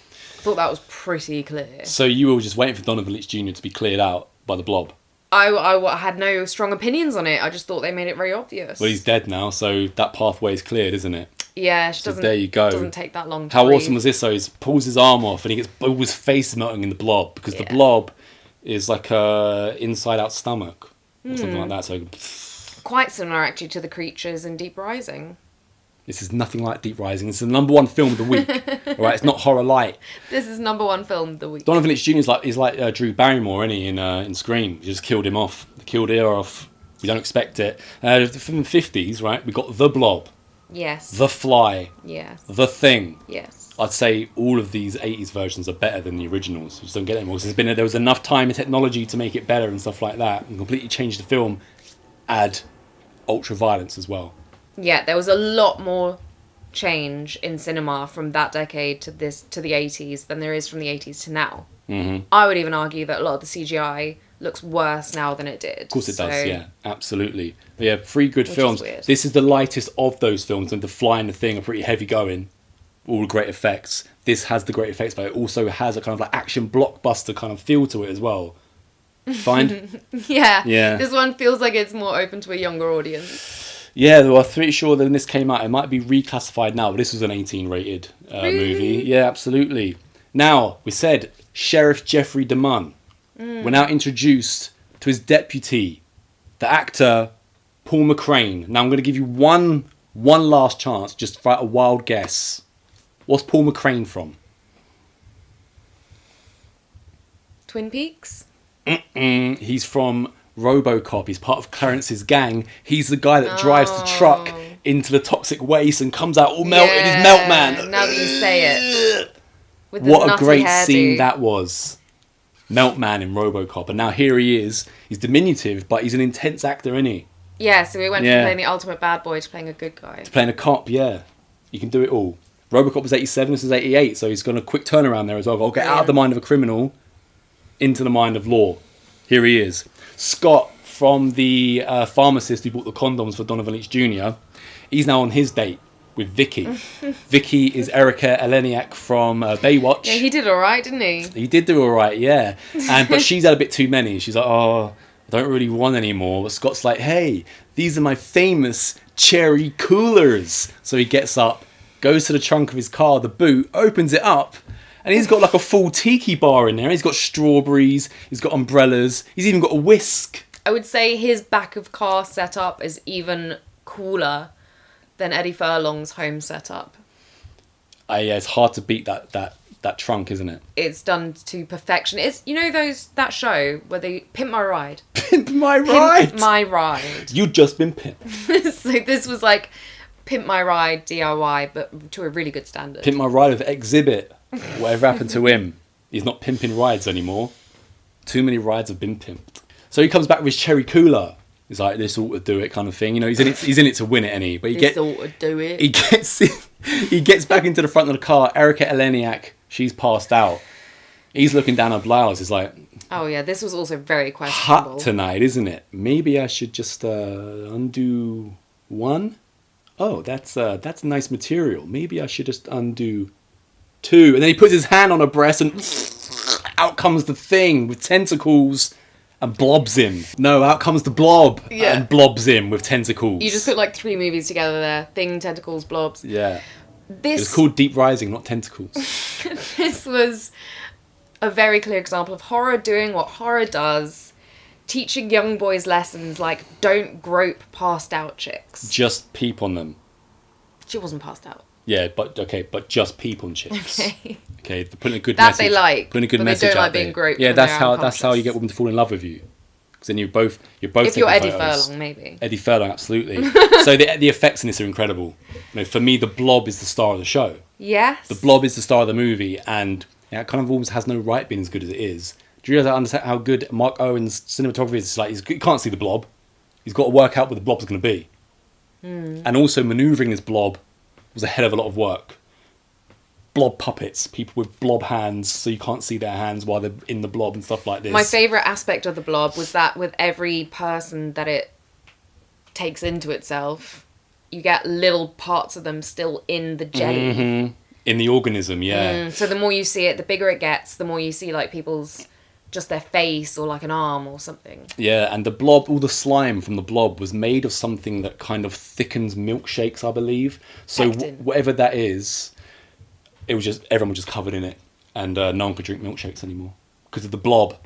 I thought that was pretty clear. So you were just waiting for Donovan Leitch Jr. to be cleared out by the blob? I had no strong opinions on it. I just thought they made it very obvious. Well, he's dead now, so that pathway is cleared, isn't it? Yeah, there you go. Doesn't take that long to How breathe. awesome was this, though? He pulls his arm off and he gets all his face melting in the blob, because the blob is like a inside-out stomach or something like that. So quite similar, actually, to the creatures in Deep Rising. This is nothing like Deep Rising. It's the number 1 film of the week. All right, it's not horror light. This is number 1 film of the week. Donovan Leitch Jr. is like Drew Barrymore, isn't he, in Scream? He just killed him off. They killed her off. We don't expect it. From the 50s, right, we got The Blob. Yes. The Fly. Yes. The Thing. Yes. I'd say all of these 80s versions are better than the originals. You just don't get them all. Because there was enough time and technology to make it better and stuff like that. And completely change the film. Add ultra violence as well. Yeah, there was a lot more change in cinema from that decade to the 80s than there is from the 80s to now. Mm-hmm. I would even argue that a lot of the CGI looks worse now than it did. Of course it does, yeah, absolutely. But yeah, 3 good films. Is weird. This is the lightest of those films, and The Fly and The Thing are pretty heavy going. All great effects. This has the great effects, but it also has a kind of like action blockbuster kind of feel to it as well. Find? Yeah. This one feels like it's more open to a younger audience. Yeah, well, I'm pretty sure that when this came out, it might be reclassified now, but this was an 18 rated movie. Yeah, absolutely. Now, we said Sheriff Jeffrey DeMunn. We're now introduced to his deputy, the actor Paul McCrane. Now, I'm going to give you one last chance, just to write a wild guess. What's Paul McCrane from? Twin Peaks? He's from RoboCop. He's part of Clarence's gang. He's the guy that drives the truck into the toxic waste and comes out all melted. He's Meltman. Now that you say it. With the What a great hairdo. scene that was. Meltman in RoboCop. And now here he is. He's diminutive, but he's an intense actor, isn't he? Yeah, so we went from playing the ultimate bad boy to playing a good guy. To playing a cop, yeah. You can do it all. RoboCop was 87, this is 88, so he's got a quick turnaround there as well. I'll get out of the mind of a criminal into the mind of law. Here he is. Scott, from the pharmacist who bought the condoms for Donovan Leitch Jr., he's now on his date with Vicky. Vicky is Erica Eleniak from Baywatch. Yeah, he did alright, didn't he? He did do alright, yeah. But she's had a bit too many. She's like, I don't really want any more. But Scott's like, hey, these are my famous cherry coolers. So he gets up, goes to the trunk of his car, the boot, opens it up, and he's got like a full tiki bar in there. He's got strawberries, he's got umbrellas, he's even got a whisk. I would say his back of car setup is even cooler than Eddie Furlong's home setup. Yeah, it's hard to beat that trunk, isn't it? It's done to perfection. It's that show where they Pimp My Ride. Pimp My Ride. Pimp My Ride. You've just been pimped. So this was like Pimp My Ride DIY, but to a really good standard. Pimp My Ride with Exhibit. Whatever happened to him? He's not pimping rides anymore. Too many rides have been pimped. So he comes back with his cherry cooler. He's like, this ought to do it kind of thing. He's in it to win it, any. But This ought to do it. He gets back into the front of the car. Erica Eleniak, she's passed out. He's looking down her blouse. He's like, oh yeah, this was also very questionable. Hot tonight, isn't it? Maybe I should just undo one. Oh, that's nice material. Maybe I should just undo two. And then he puts his hand on her breast and out comes the thing with tentacles and blobs him. No, out comes the blob and blobs him with tentacles. You just put like 3 movies together there. Thing, tentacles, blobs. Yeah. It's called Deep Rising, not Tentacles. This was a very clear example of horror doing what horror does. Teaching young boys lessons like don't grope passed out chicks. Just peep on them. She wasn't passed out. Yeah, but just people and chicks. Okay. Okay, they're putting a good That message. they like, Putting a good but message they don't out like there. being groped. Yeah, when that's they're how unconscious. you get women to fall in love with you. Because then you're both If taking you're Eddie photos. Furlong, maybe. Eddie Furlong, absolutely. So the effects in this are incredible. You know, for me, the Blob is the star of the show. Yes. The Blob is the star of the movie, and it kind of almost has no right being as good as it is. Do you realise how good Mark Owen's cinematography is? It's like you can't see the Blob. He's got to work out what the Blob's going to be. And also manoeuvring this Blob was a hell of a lot of work. Blob puppets, people with Blob hands, so you can't see their hands while they're in the Blob and stuff like this. My favourite aspect of the Blob was that with every person that it takes into itself, you get little parts of them still in the jelly. Mm-hmm. In the organism, yeah. So the more you see it, the bigger it gets, the more you see like people's, just their face or like an arm or something. Yeah, and the Blob, all the slime from the Blob was made of something that kind of thickens milkshakes, I believe. So whatever that is, it was just, everyone was just covered in it. And no one could drink milkshakes anymore. Because of the Blob.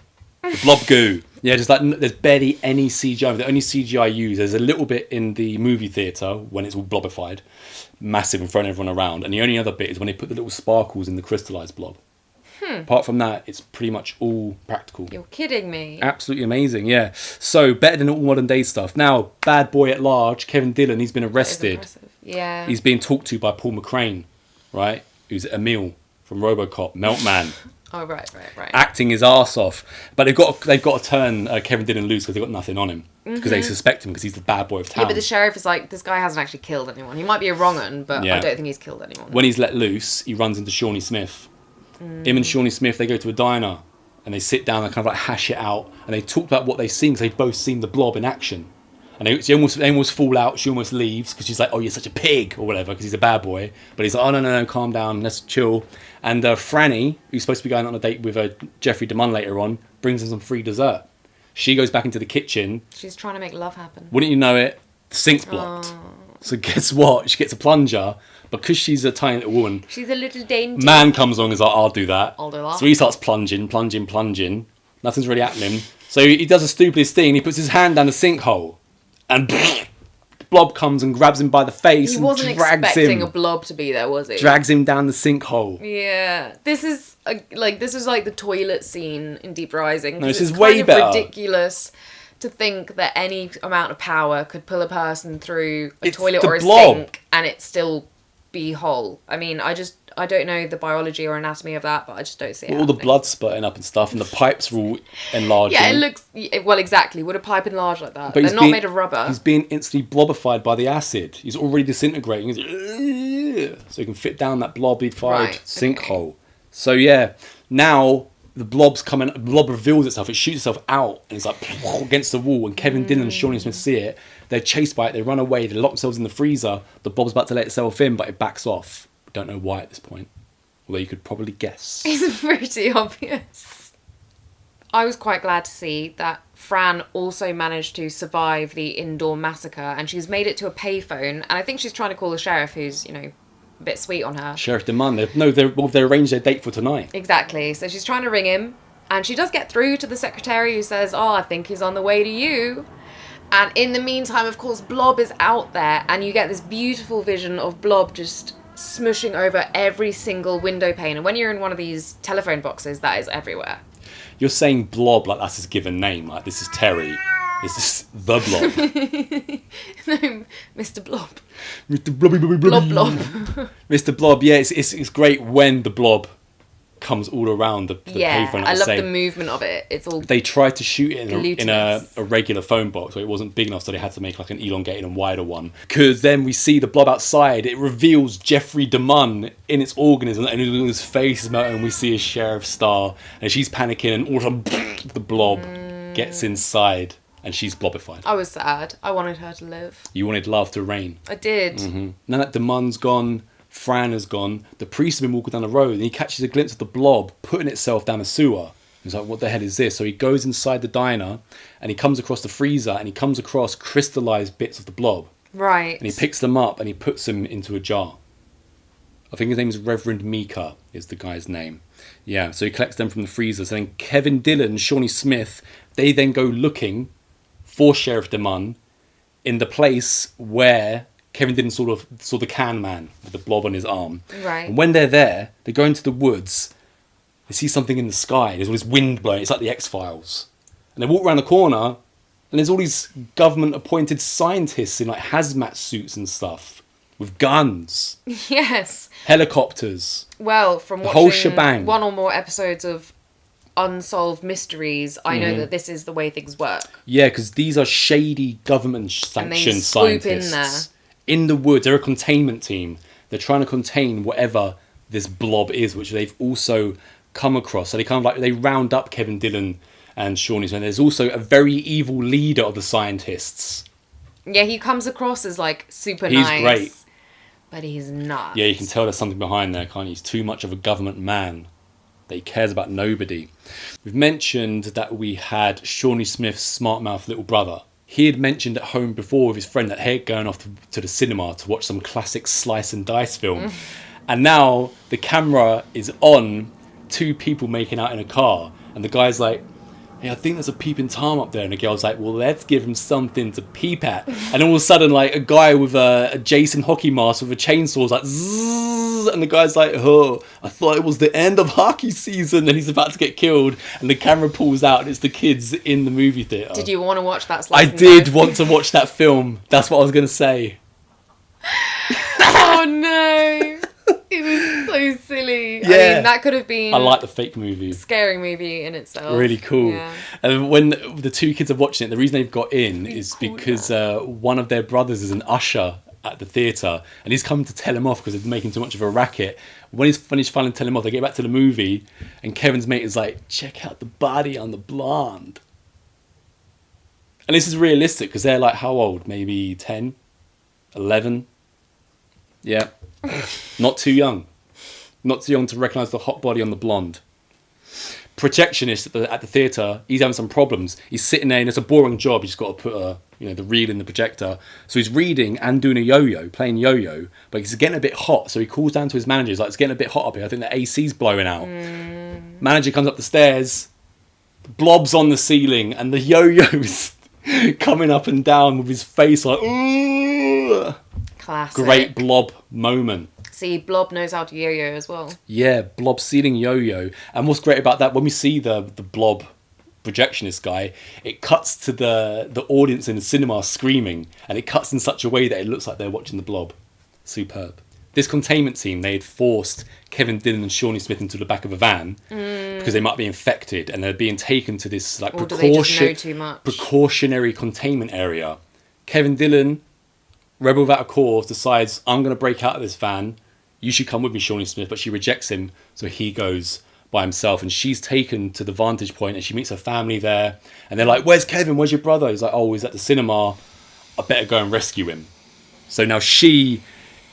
The Blob goo. Yeah, just like, there's barely any CGI. The only CGI used, there's a little bit in the movie theatre when it's all blobified. Massive and throwing everyone around. And the only other bit is when they put the little sparkles in the crystallised Blob. Apart from that, it's pretty much all practical. You're kidding me. Absolutely amazing, yeah. So, better than all modern day stuff. Now, bad boy at large, Kevin Dillon, he's been arrested. Yeah. He's being talked to by Paul McCrane, right? Who's Emil from RoboCop, Meltman. Oh, right. Acting his arse off. But they've got to turn Kevin Dillon loose because they've got nothing on him. Because they suspect him because he's the bad boy of town. Yeah, but the sheriff is like, this guy hasn't actually killed anyone. He might be a wrong un, but I don't think he's killed anyone. When he's let loose, he runs into Shawnee Smith. Him and Shawnee Smith, they go to a diner and they sit down and kind of like hash it out. And they talk about what they've seen because they've both seen the Blob in action. And they almost fall out. She almost leaves because she's like, oh, you're such a pig or whatever because he's a bad boy. But he's like, oh, no, calm down. Let's chill. And Franny, who's supposed to be going on a date with Jeffrey DeMunn later on, brings him some free dessert. She goes back into the kitchen. She's trying to make love happen. Wouldn't you know it? The sink's blocked. So guess what? She gets a plunger. Because she's a tiny little woman. She's a little dainty. Man comes along and is like, I'll do that. I'll do that. So he starts plunging. Nothing's really happening. So he does the stupidest thing. He puts his hand down the sinkhole. And Blob comes and grabs him by the face and drags him. He wasn't expecting a Blob to be there, was he? Drags him down the sinkhole. Yeah. This is like the toilet scene in Deep Rising. No, this is it's way kind of better. Ridiculous to think that any amount of power could pull a person through a It's toilet the or a Blob. sink and it still be whole. I mean, I don't know the biology or anatomy of that, but I just don't see it. All the blood spurting up and stuff, and the pipes are all enlarging. Yeah, it looks... Well, exactly. Would a pipe enlarge like that? But They're not made of rubber. He's being instantly blobified by the acid. He's already disintegrating. He's like, so he can fit down that blobified sinkhole. So yeah, now the Blob's coming. The Blob reveals itself. It shoots itself out, and it's like against the wall. And Kevin Dillon and Shawnee Smith see it. They're chased by it. They run away. They lock themselves in the freezer. The Blob's about to let itself in, but it backs off. We don't know why at this point. Although you could probably guess. It's pretty obvious. I was quite glad to see that Fran also managed to survive the indoor massacre, and she's made it to a payphone, and I think she's trying to call the sheriff, who's, you know, a bit sweet on her. Sheriff DeMunn. They arranged their date for tonight. Exactly. So she's trying to ring him, and she does get through to the secretary, who says, oh, I think he's on the way to you. And in the meantime, of course, Blob is out there, and you get this beautiful vision of Blob just smushing over every single window pane. And when you're in one of these telephone boxes, that is everywhere. You're saying Blob like that's his given name. Like, this is Terry. This is the Blob. No, Mr. Blob. Mr. Blobby. Blob. Mr. Blob, yeah, it's great when the Blob comes all around the payphone. I love the movement of it. It's all... They tried to shoot it in a glutinous. regular phone box, but it wasn't big enough, so they had to make like an elongated and wider one. Because then we see the Blob outside. It reveals Jeffrey DeMunn in its organism, and his face is melting, and we see his sheriff star, and she's panicking, and all of a sudden, the Blob gets inside, and she's blobified. I was sad. I wanted her to live. You wanted love to reign. I did. Mm-hmm. Now that DeMunn's gone, Fran has gone, the priest has been walking down the road, and he catches a glimpse of the Blob putting itself down a sewer. He's like, what the hell is this? So he goes inside the diner, and he comes across the freezer, and he comes across crystallized bits of the Blob. Right. And he picks them up, and he puts them into a jar. I think his name is Reverend Mika, is the guy's name. Yeah, so he collects them from the freezer. So then Kevin Dillon, Shawnee Smith, they then go looking for Sheriff DeMunn in the place where Kevin Dillon saw the can man with the blob on his arm. Right. And when they're there, they go into the woods. They see something in the sky. There's all this wind blowing. It's like the X-Files. And they walk around the corner, and there's all these government-appointed scientists in like hazmat suits and stuff with guns, Yes. helicopters. Well, from The whole watching shebang. one or more episodes of Unsolved Mysteries, I know that this is the way things work. Yeah, because these are shady government-sanctioned swoop in scientists. In the woods, they're a containment team. They're trying to contain whatever this blob is, which they've also come across. So they kind of like, they round up Kevin Dillon and Shawnee Smith. There's also a very evil leader of the scientists. Yeah, he comes across as like super He's nice. great. But he's not. Yeah, you can tell there's something behind there, can't you? He's too much of a government man. That he cares about nobody. We've mentioned that we had Shawnee Smith's smart mouth little brother. He had mentioned at home before with his friend that he had going off to the cinema to watch some classic slice and dice film. And now the camera is on two people making out in a car. And the guy's like, hey, I think there's a peeping Tom up there. And the girl's like, well, let's give him something to peep at. And all of a sudden, like, a guy with a Jason hockey mask with a chainsaw is like, zzz, and the guy's like, oh, I thought it was the end of hockey season. And he's about to get killed. And the camera pulls out and it's the kids in the movie theatre. Did you want to watch that slice I and did dice? want to watch that film. That's what I was going to say. Oh no. It was so silly. I Yeah. mean, that could have been I like the fake movie. a scary movie in itself. Really cool. Yeah. And when the two kids are watching it, the reason they've got in is cool, because one of their brothers is an usher at the theatre, and he's come to tell him off because they're making too much of a racket. When he's finally telling him off, they get back to the movie, and Kevin's mate is like, check out the body on the blonde. And this is realistic because they're like, how old? Maybe 10? 11? Yeah. Not too young. Not too young to recognise the hot body on the blonde. Projectionist at the theatre, he's having some problems. He's sitting there and it's a boring job. He's got to put the reel in the projector. So he's reading and doing a yo-yo, playing yo-yo, but it's getting a bit hot. So he calls down to his manager. He's like, it's getting a bit hot up here. I think the AC's blowing out. Manager comes up the stairs, blob's on the ceiling, and the yo-yo's coming up and down with his face like, ooh. Classic. Great blob moment. See, Blob knows how to yo-yo as well. Yeah, blob ceiling yo-yo. And what's great about that, when we see the blob projectionist guy, it cuts to the audience in the cinema screaming, and it cuts in such a way that it looks like they're watching the blob. Superb. This containment team, they had forced Kevin Dillon and Shawnee Smith into the back of a van because they might be infected, and they're being taken to this like Or do they just know too much? precautionary containment area. Kevin Dillon, rebel without a cause, decides, I'm going to break out of this van. You should come with me, Shawnee Smith. But she rejects him, so he goes by himself. And she's taken to the vantage point, and she meets her family there. And they're like, where's Kevin? Where's your brother? He's like, oh, he's at the cinema. I better go and rescue him. So now she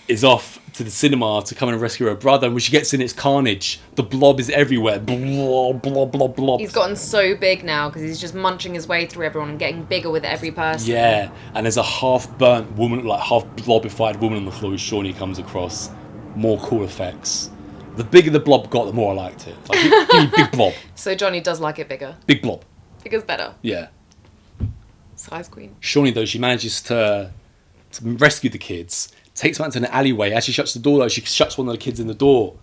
is off to the cinema to come and rescue her brother. And when she gets in, it's carnage. The blob is everywhere. Blob, blob, blob, blob. He's gotten so big now because he's just munching his way through everyone and getting bigger with every person. Yeah, and there's a half-burnt woman, like half-blobified woman on the floor who Shawnee comes across. More cool effects. The bigger the blob got, the more I liked it. Like, give me big blob. So Jonny does like it bigger. Big blob. Bigger's better. Yeah. Size queen. Shawnee, though, she manages to rescue the kids, takes them out to an alleyway. As she shuts the door, though, she shuts one of the kids in the door.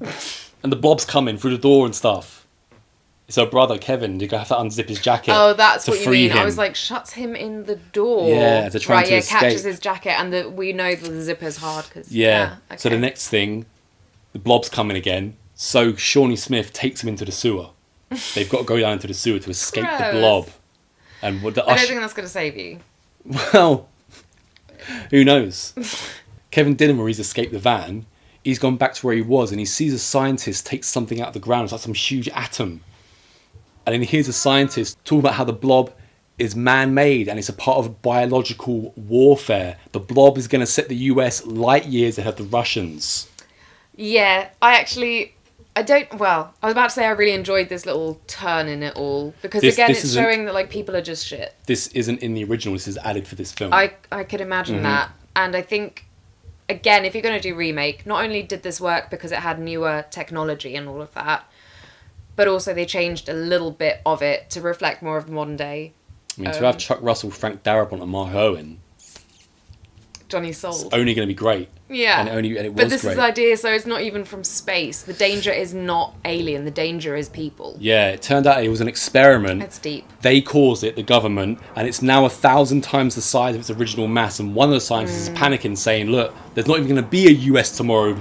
And the blob's coming through the door and stuff. It's her brother, Kevin. You have to unzip his jacket. Oh, that's to what you free mean. him. I was like, shuts him in the door. Yeah, they're trying to escape. catches his jacket, and we know the zipper's hard because. Yeah. Okay. So the next thing, the blob's coming again. So Shawnee Smith takes him into the sewer. They've got to go down into the sewer to escape the Gross. blob. And what the I don't think that's going to save you. Well, who knows? Kevin Dillon, where he's escaped the van, he's gone back to where he was, and he sees a scientist take something out of the ground. It's like some huge atom. And then he hears a scientist talk about how the blob is man-made and it's a part of biological warfare. The blob is going to set the US light years ahead of the Russians. Yeah, I was about to say I really enjoyed this little turn in it all because This it's isn't- showing that like people are just shit. This isn't in the original. This is added for this film. I could imagine that, and I think again, if you're going to do remake, not only did this work because it had newer technology and all of that, but also they changed a little bit of it to reflect more of modern day. I mean, to have Chuck Russell, Frank Darabont and Mark Owen. Jonny's It's sold. only going to be great. Yeah. And it was But this great. is the idea, so it's not even from space. The danger is not alien. The danger is people. Yeah, it turned out it was an experiment. That's deep. They caused it, the government, and it's now 1,000 times the size of its original mass. And one of the scientists is panicking, saying, look, there's not even going to be a US tomorrow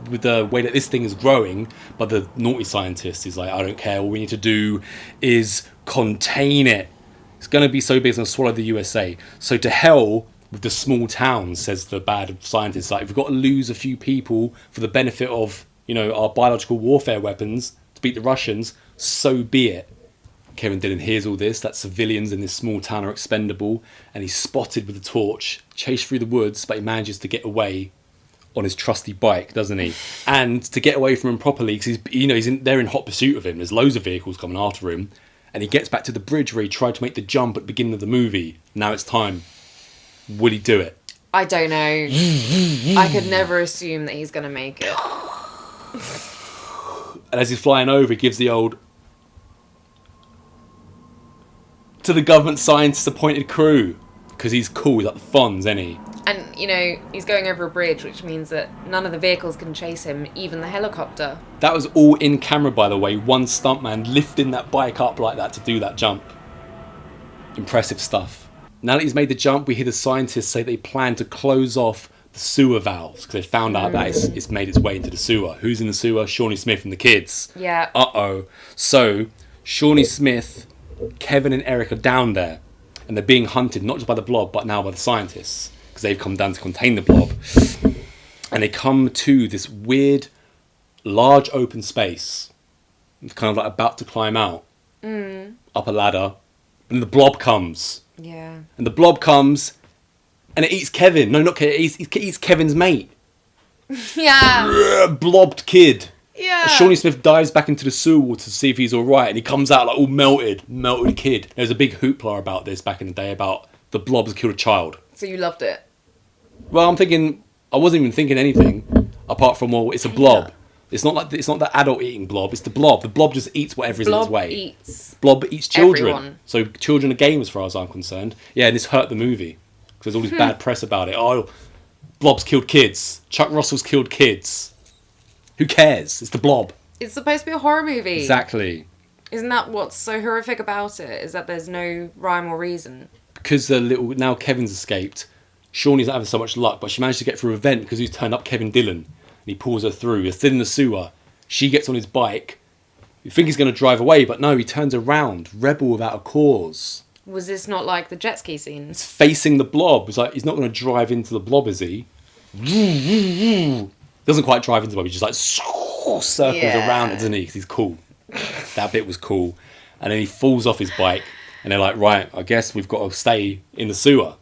with the way that this thing is growing. But the naughty scientist is like, I don't care. All we need to do is contain it. It's going to be so big it's going to swallow the USA. So to hell with the small towns, says the bad scientist. Like, if we've got to lose a few people for the benefit of, our biological warfare weapons to beat the Russians, so be it. Kevin Dillon hears all this, that civilians in this small town are expendable, and he's spotted with a torch, chased through the woods, but he manages to get away on his trusty bike, doesn't he? And to get away from him properly, because they're in hot pursuit of him. There's loads of vehicles coming after him, and he gets back to the bridge where he tried to make the jump at the beginning of the movie. Now it's time. Will he do it? I don't know. I could never assume that he's going to make it. And as he's flying over, he gives the old... to the government scientist appointed crew. Because he's cool, he's like the Fonz, isn't he? And, he's going over a bridge, which means that none of the vehicles can chase him, even the helicopter. That was all in camera, by the way. One stuntman lifting that bike up like that to do that jump. Impressive stuff. Now that he's made the jump, we hear the scientists say they plan to close off the sewer valves because they found out that it's made its way into the sewer. Who's in the sewer? Shawnee Smith and the kids. Yeah. Uh-oh. So, Shawnee Smith, Kevin and Eric are down there and they're being hunted not just by the Blob but now by the scientists because they've come down to contain the Blob. And they come to this weird, large open space. It's kind of like about to climb out. Up a ladder. And the Blob comes. Yeah. And the Blob comes and it eats Kevin. No, not Kevin. It eats Kevin's mate. Yeah. Blobbed kid. Yeah. And Shawnee Smith dives back into the sewer water to see if he's all right. And he comes out like all melted kid. There's a big hoopla about this back in the day about the Blob has killed a child. So you loved it? Well, I wasn't even thinking anything apart from, well, it's a blob. It's not the adult eating blob. It's the blob. The blob just eats whatever is in its way. Blob eats children. Everyone. So children are game as far as I'm concerned. Yeah, and this hurt the movie because there's all this bad press about it. Oh, Blob's killed kids. Chuck Russell's killed kids. Who cares? It's the Blob. It's supposed to be a horror movie. Exactly. Isn't that what's so horrific about it? Is that there's no rhyme or reason? Because now Kevin's escaped. Shawnee's not having so much luck, but she managed to get through a vent because he's turned up Kevin Dillon. And he pulls her through. They're still in the sewer. She gets on his bike. You think he's going to drive away, but no, he turns around. Rebel without a cause. Was this not like the jet ski scene? It's facing the Blob. It's like, he's not going to drive into the Blob, is he? Doesn't quite drive into the Blob. He just like circles around it, doesn't he? 'Cause he's cool. That bit was cool. And then he falls off his bike. And they're like, right, I guess we've got to stay in the sewer.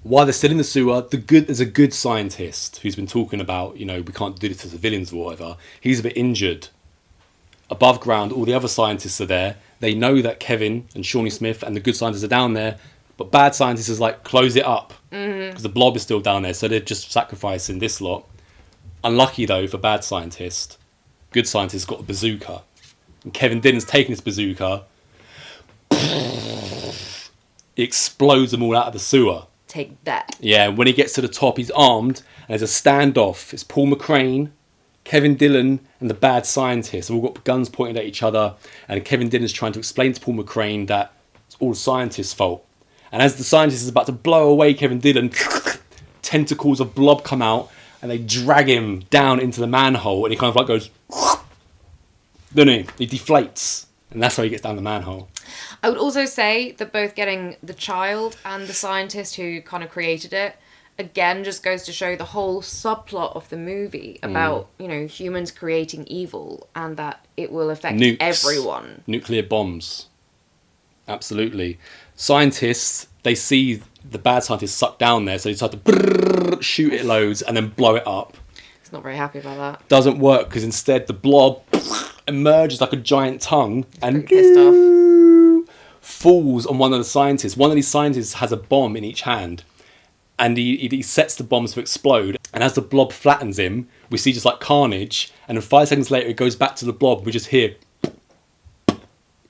While they're still in the sewer, there's a good scientist who's been talking about, we can't do this to civilians or whatever. He's a bit injured. Above ground, all the other scientists are there. They know that Kevin and Shawnee Smith and the good scientists are down there. But bad scientists is like, close it up. Because the Blob is still down there. So they're just sacrificing this lot. Unlucky, though, for bad scientist. Good scientist got a bazooka. And Kevin Dillon's taking his bazooka. He explodes them all out of the sewer. Take that. Yeah, when he gets to the top, he's armed, and there's a standoff. It's Paul McCrane, Kevin Dillon, and the bad scientist. They've all got guns pointed at each other, and Kevin Dillon's trying to explain to Paul McCrane that it's all the scientist's fault. And as the scientist is about to blow away Kevin Dillon, tentacles of Blob come out, and they drag him down into the manhole, and he kind of like goes, doesn't he? He deflates, and that's how he gets down the manhole. I would also say that both getting the child and the scientist who kind of created it, again, just goes to show the whole subplot of the movie about, humans creating evil and that it will affect everyone. Nuclear bombs. Absolutely. Scientists, they see the bad scientists sucked down there, so they decide to shoot it loads and then blow it up. He's not very happy about that. Doesn't work because instead the Blob emerges like a giant tongue and pissed off. Falls on one of the scientists. One of these scientists has a bomb in each hand and he sets the bombs to explode, and as the Blob flattens him we see just like carnage, and then 5 seconds later it goes back to the Blob. We just hear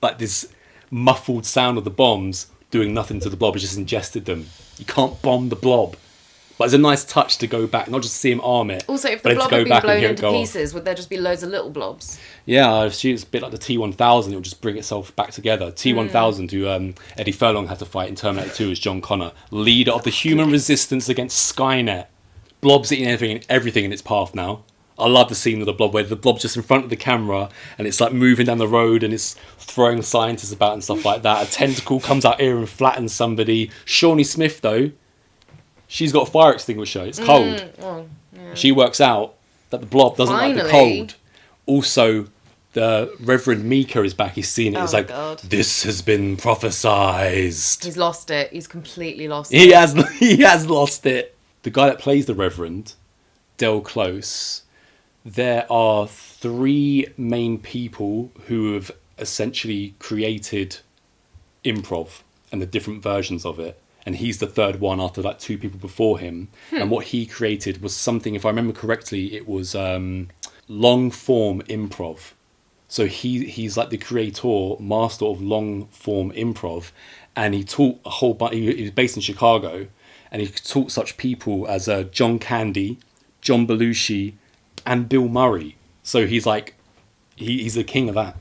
like this muffled sound of the bombs doing nothing to the Blob. It just ingested them. You can't bomb the Blob. But it's a nice touch to go back, not just to see him arm it. Also, if but the then to blob go had been back and blown hear it into go off. pieces, would there just be loads of little blobs? Yeah, I assume it's a bit like the T-1000. It'll just bring itself back together. T-1000, who Eddie Furlong had to fight in Terminator 2 as John Connor, leader of the human resistance against Skynet. Blob's eating everything in its path now. I love the scene of the blob where the blob's just in front of the camera and it's like moving down the road and it's throwing scientists about and stuff like that. A tentacle comes out here and flattens somebody. Shawnee Smith, though, she's got a fire extinguisher. It's cold. Yeah. She works out that the blob doesn't like the cold. Also, the Reverend Mika is back. He's seen it. It's like, God. This has been prophesized. He's lost it. He's completely lost it. He has lost it. The guy that plays the Reverend, Del Close, there are 3 main people who have essentially created improv and the different versions of it. And he's the third one after like 2 people before him. And what he created was something, if I remember correctly, it was long form improv. So he's like the creator, master of long form improv. And he taught a whole bunch, he was based in Chicago. And he taught such people as John Candy, John Belushi, and Bill Murray. So he's like, he's the king of that.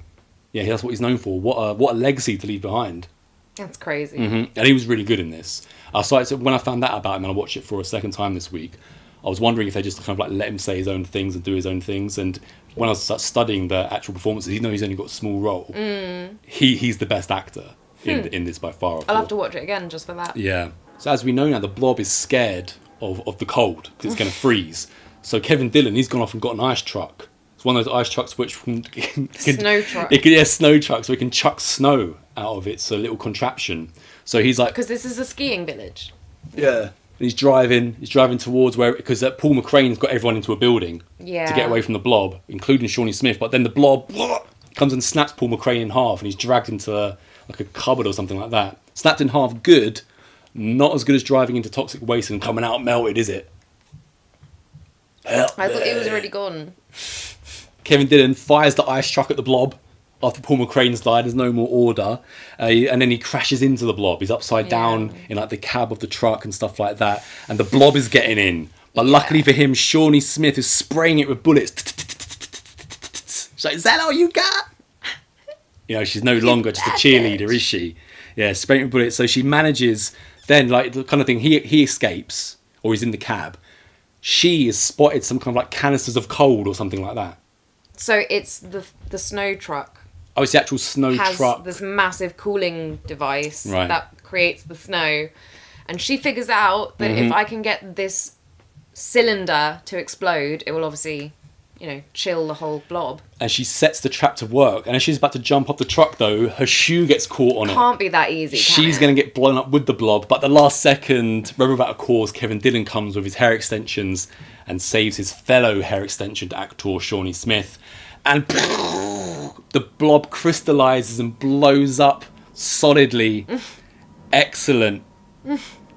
Yeah, that's what he's known for. What a legacy to leave behind. That's crazy. And he was really good in this. So when I found that about him and I watched it for a second time this week, I was wondering if they just kind of like let him say his own things and do his own things. And when I was studying the actual performances, even though he's only got a small role, he's the best actor in this by far. I'll have to watch it again just for that. Yeah. So as we know now, the blob is scared of the cold because it's going to freeze. So Kevin Dillon, he's gone off and got an ice truck. It's one of those ice trucks which Snow truck. Snow truck, so he can chuck snow out of it. It's a little contraption. So he's like, because this is a skiing village. Yeah. And he's driving towards where, because Paul McCrane's got everyone into a building to get away from the blob, including Shawnee Smith. But then the blob comes and snaps Paul McCrane in half, and he's dragged into like a cupboard or something like that. Snapped in half, good. Not as good as driving into toxic waste and coming out melted, is it? I thought he was already gone. Kevin Dillon fires the ice truck at the blob after Paul McCrane's died. There's no more order. And then he crashes into the blob. He's upside down in like the cab of the truck and stuff like that. And the blob is getting in. But luckily for him, Shawnee Smith is spraying it with bullets. She's like, is that all you got? You know, she's no longer just a cheerleader, is she? Yeah, spraying it with bullets. So she manages, then like the kind of thing, he escapes, or he's in the cab. She has spotted some kind of like canisters of cold or something like that. So it's the snow truck. Oh, it's the actual snow truck. Has this massive cooling device that creates the snow. And she figures out that if I can get this cylinder to explode, it will obviously, chill the whole blob. And she sets the trap to work. And as she's about to jump off the truck, though, her shoe gets caught on it. Can't be that easy, She's going to get blown up with the blob. But the last second, remember about a cause, Kevin Dillon comes with his hair extensions and saves his fellow hair extension actor, Shawnee Smith. And the blob crystallizes and blows up solidly. Excellent.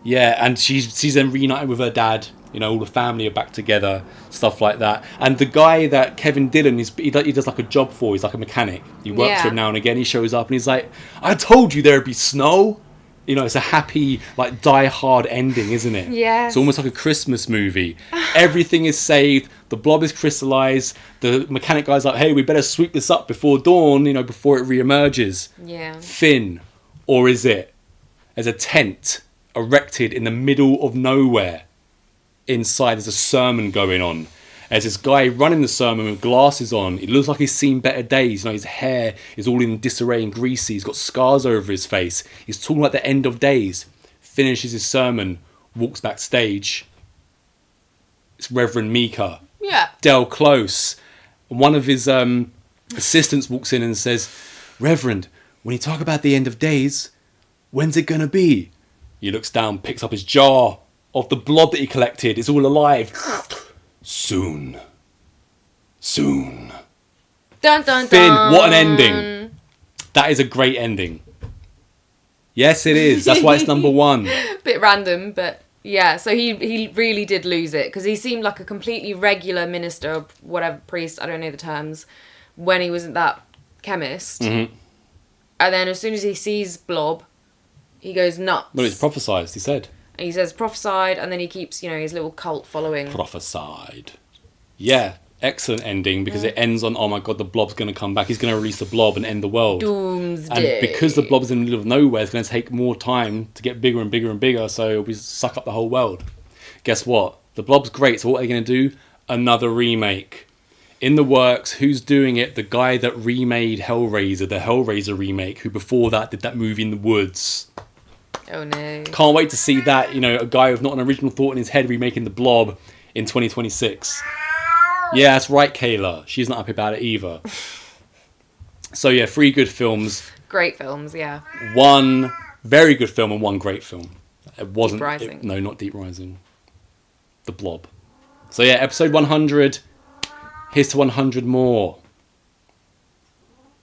Yeah, and she's then reunited with her dad. All the family are back together, stuff like that. And the guy that Kevin Dillon, he does like a job for, he's like a mechanic. He works for him now and again. He shows up and he's like, I told you there'd be snow. It's a happy, like, Die Hard ending, isn't it? Yeah. It's almost like a Christmas movie. Everything is saved. The blob is crystallized. The mechanic guy's like, hey, we better sweep this up before dawn, before it reemerges. Yeah. Finn, or is it? There's a tent erected in the middle of nowhere. Inside there's a sermon going on. There's this guy running the sermon with glasses on. It looks like he's seen better days. His hair is all in disarray and greasy. He's got scars over his face. He's talking about the end of days. Finishes his sermon, walks backstage. It's Reverend Mika. Yeah. Del Close. One of his assistants walks in and says, Reverend, when you talk about the end of days, when's it gonna be? He looks down, picks up his jar of the blob that he collected. It's all alive. Soon. Dun, dun, Finn, dun. what an ending. That is a great ending. Yes, it is. That's why it's number 1. Bit random, but yeah. So he really did lose it because he seemed like a completely regular minister or whatever, priest, I don't know the terms, when he was that chemist. Mm-hmm. And then as soon as he sees Blob, he goes nuts. Well, it's prophesized, he said. And he says prophesied, and then he keeps, his little cult following. Prophesied. Yeah, excellent ending, because it ends on, oh my god, the Blob's going to come back. He's going to release the Blob and end the world. Doomsday. And because the Blob's in the middle of nowhere, it's going to take more time to get bigger and bigger and bigger, so we suck up the whole world. Guess what? The Blob's great, so what are they going to do? Another remake. In the works. Who's doing it? The guy that remade Hellraiser, the Hellraiser remake, who before that did that movie In the Woods. Oh no. Can't wait to see that, a guy with not an original thought in his head remaking the Blob in 2026. Yeah, that's right, Kayla. She's not happy about it either. So yeah, 3 good films. Great films, yeah. 1 very good film and 1 great film. It wasn't... Deep Rising. No, not Deep Rising. The Blob. So yeah, episode 100... Here's to 100 more.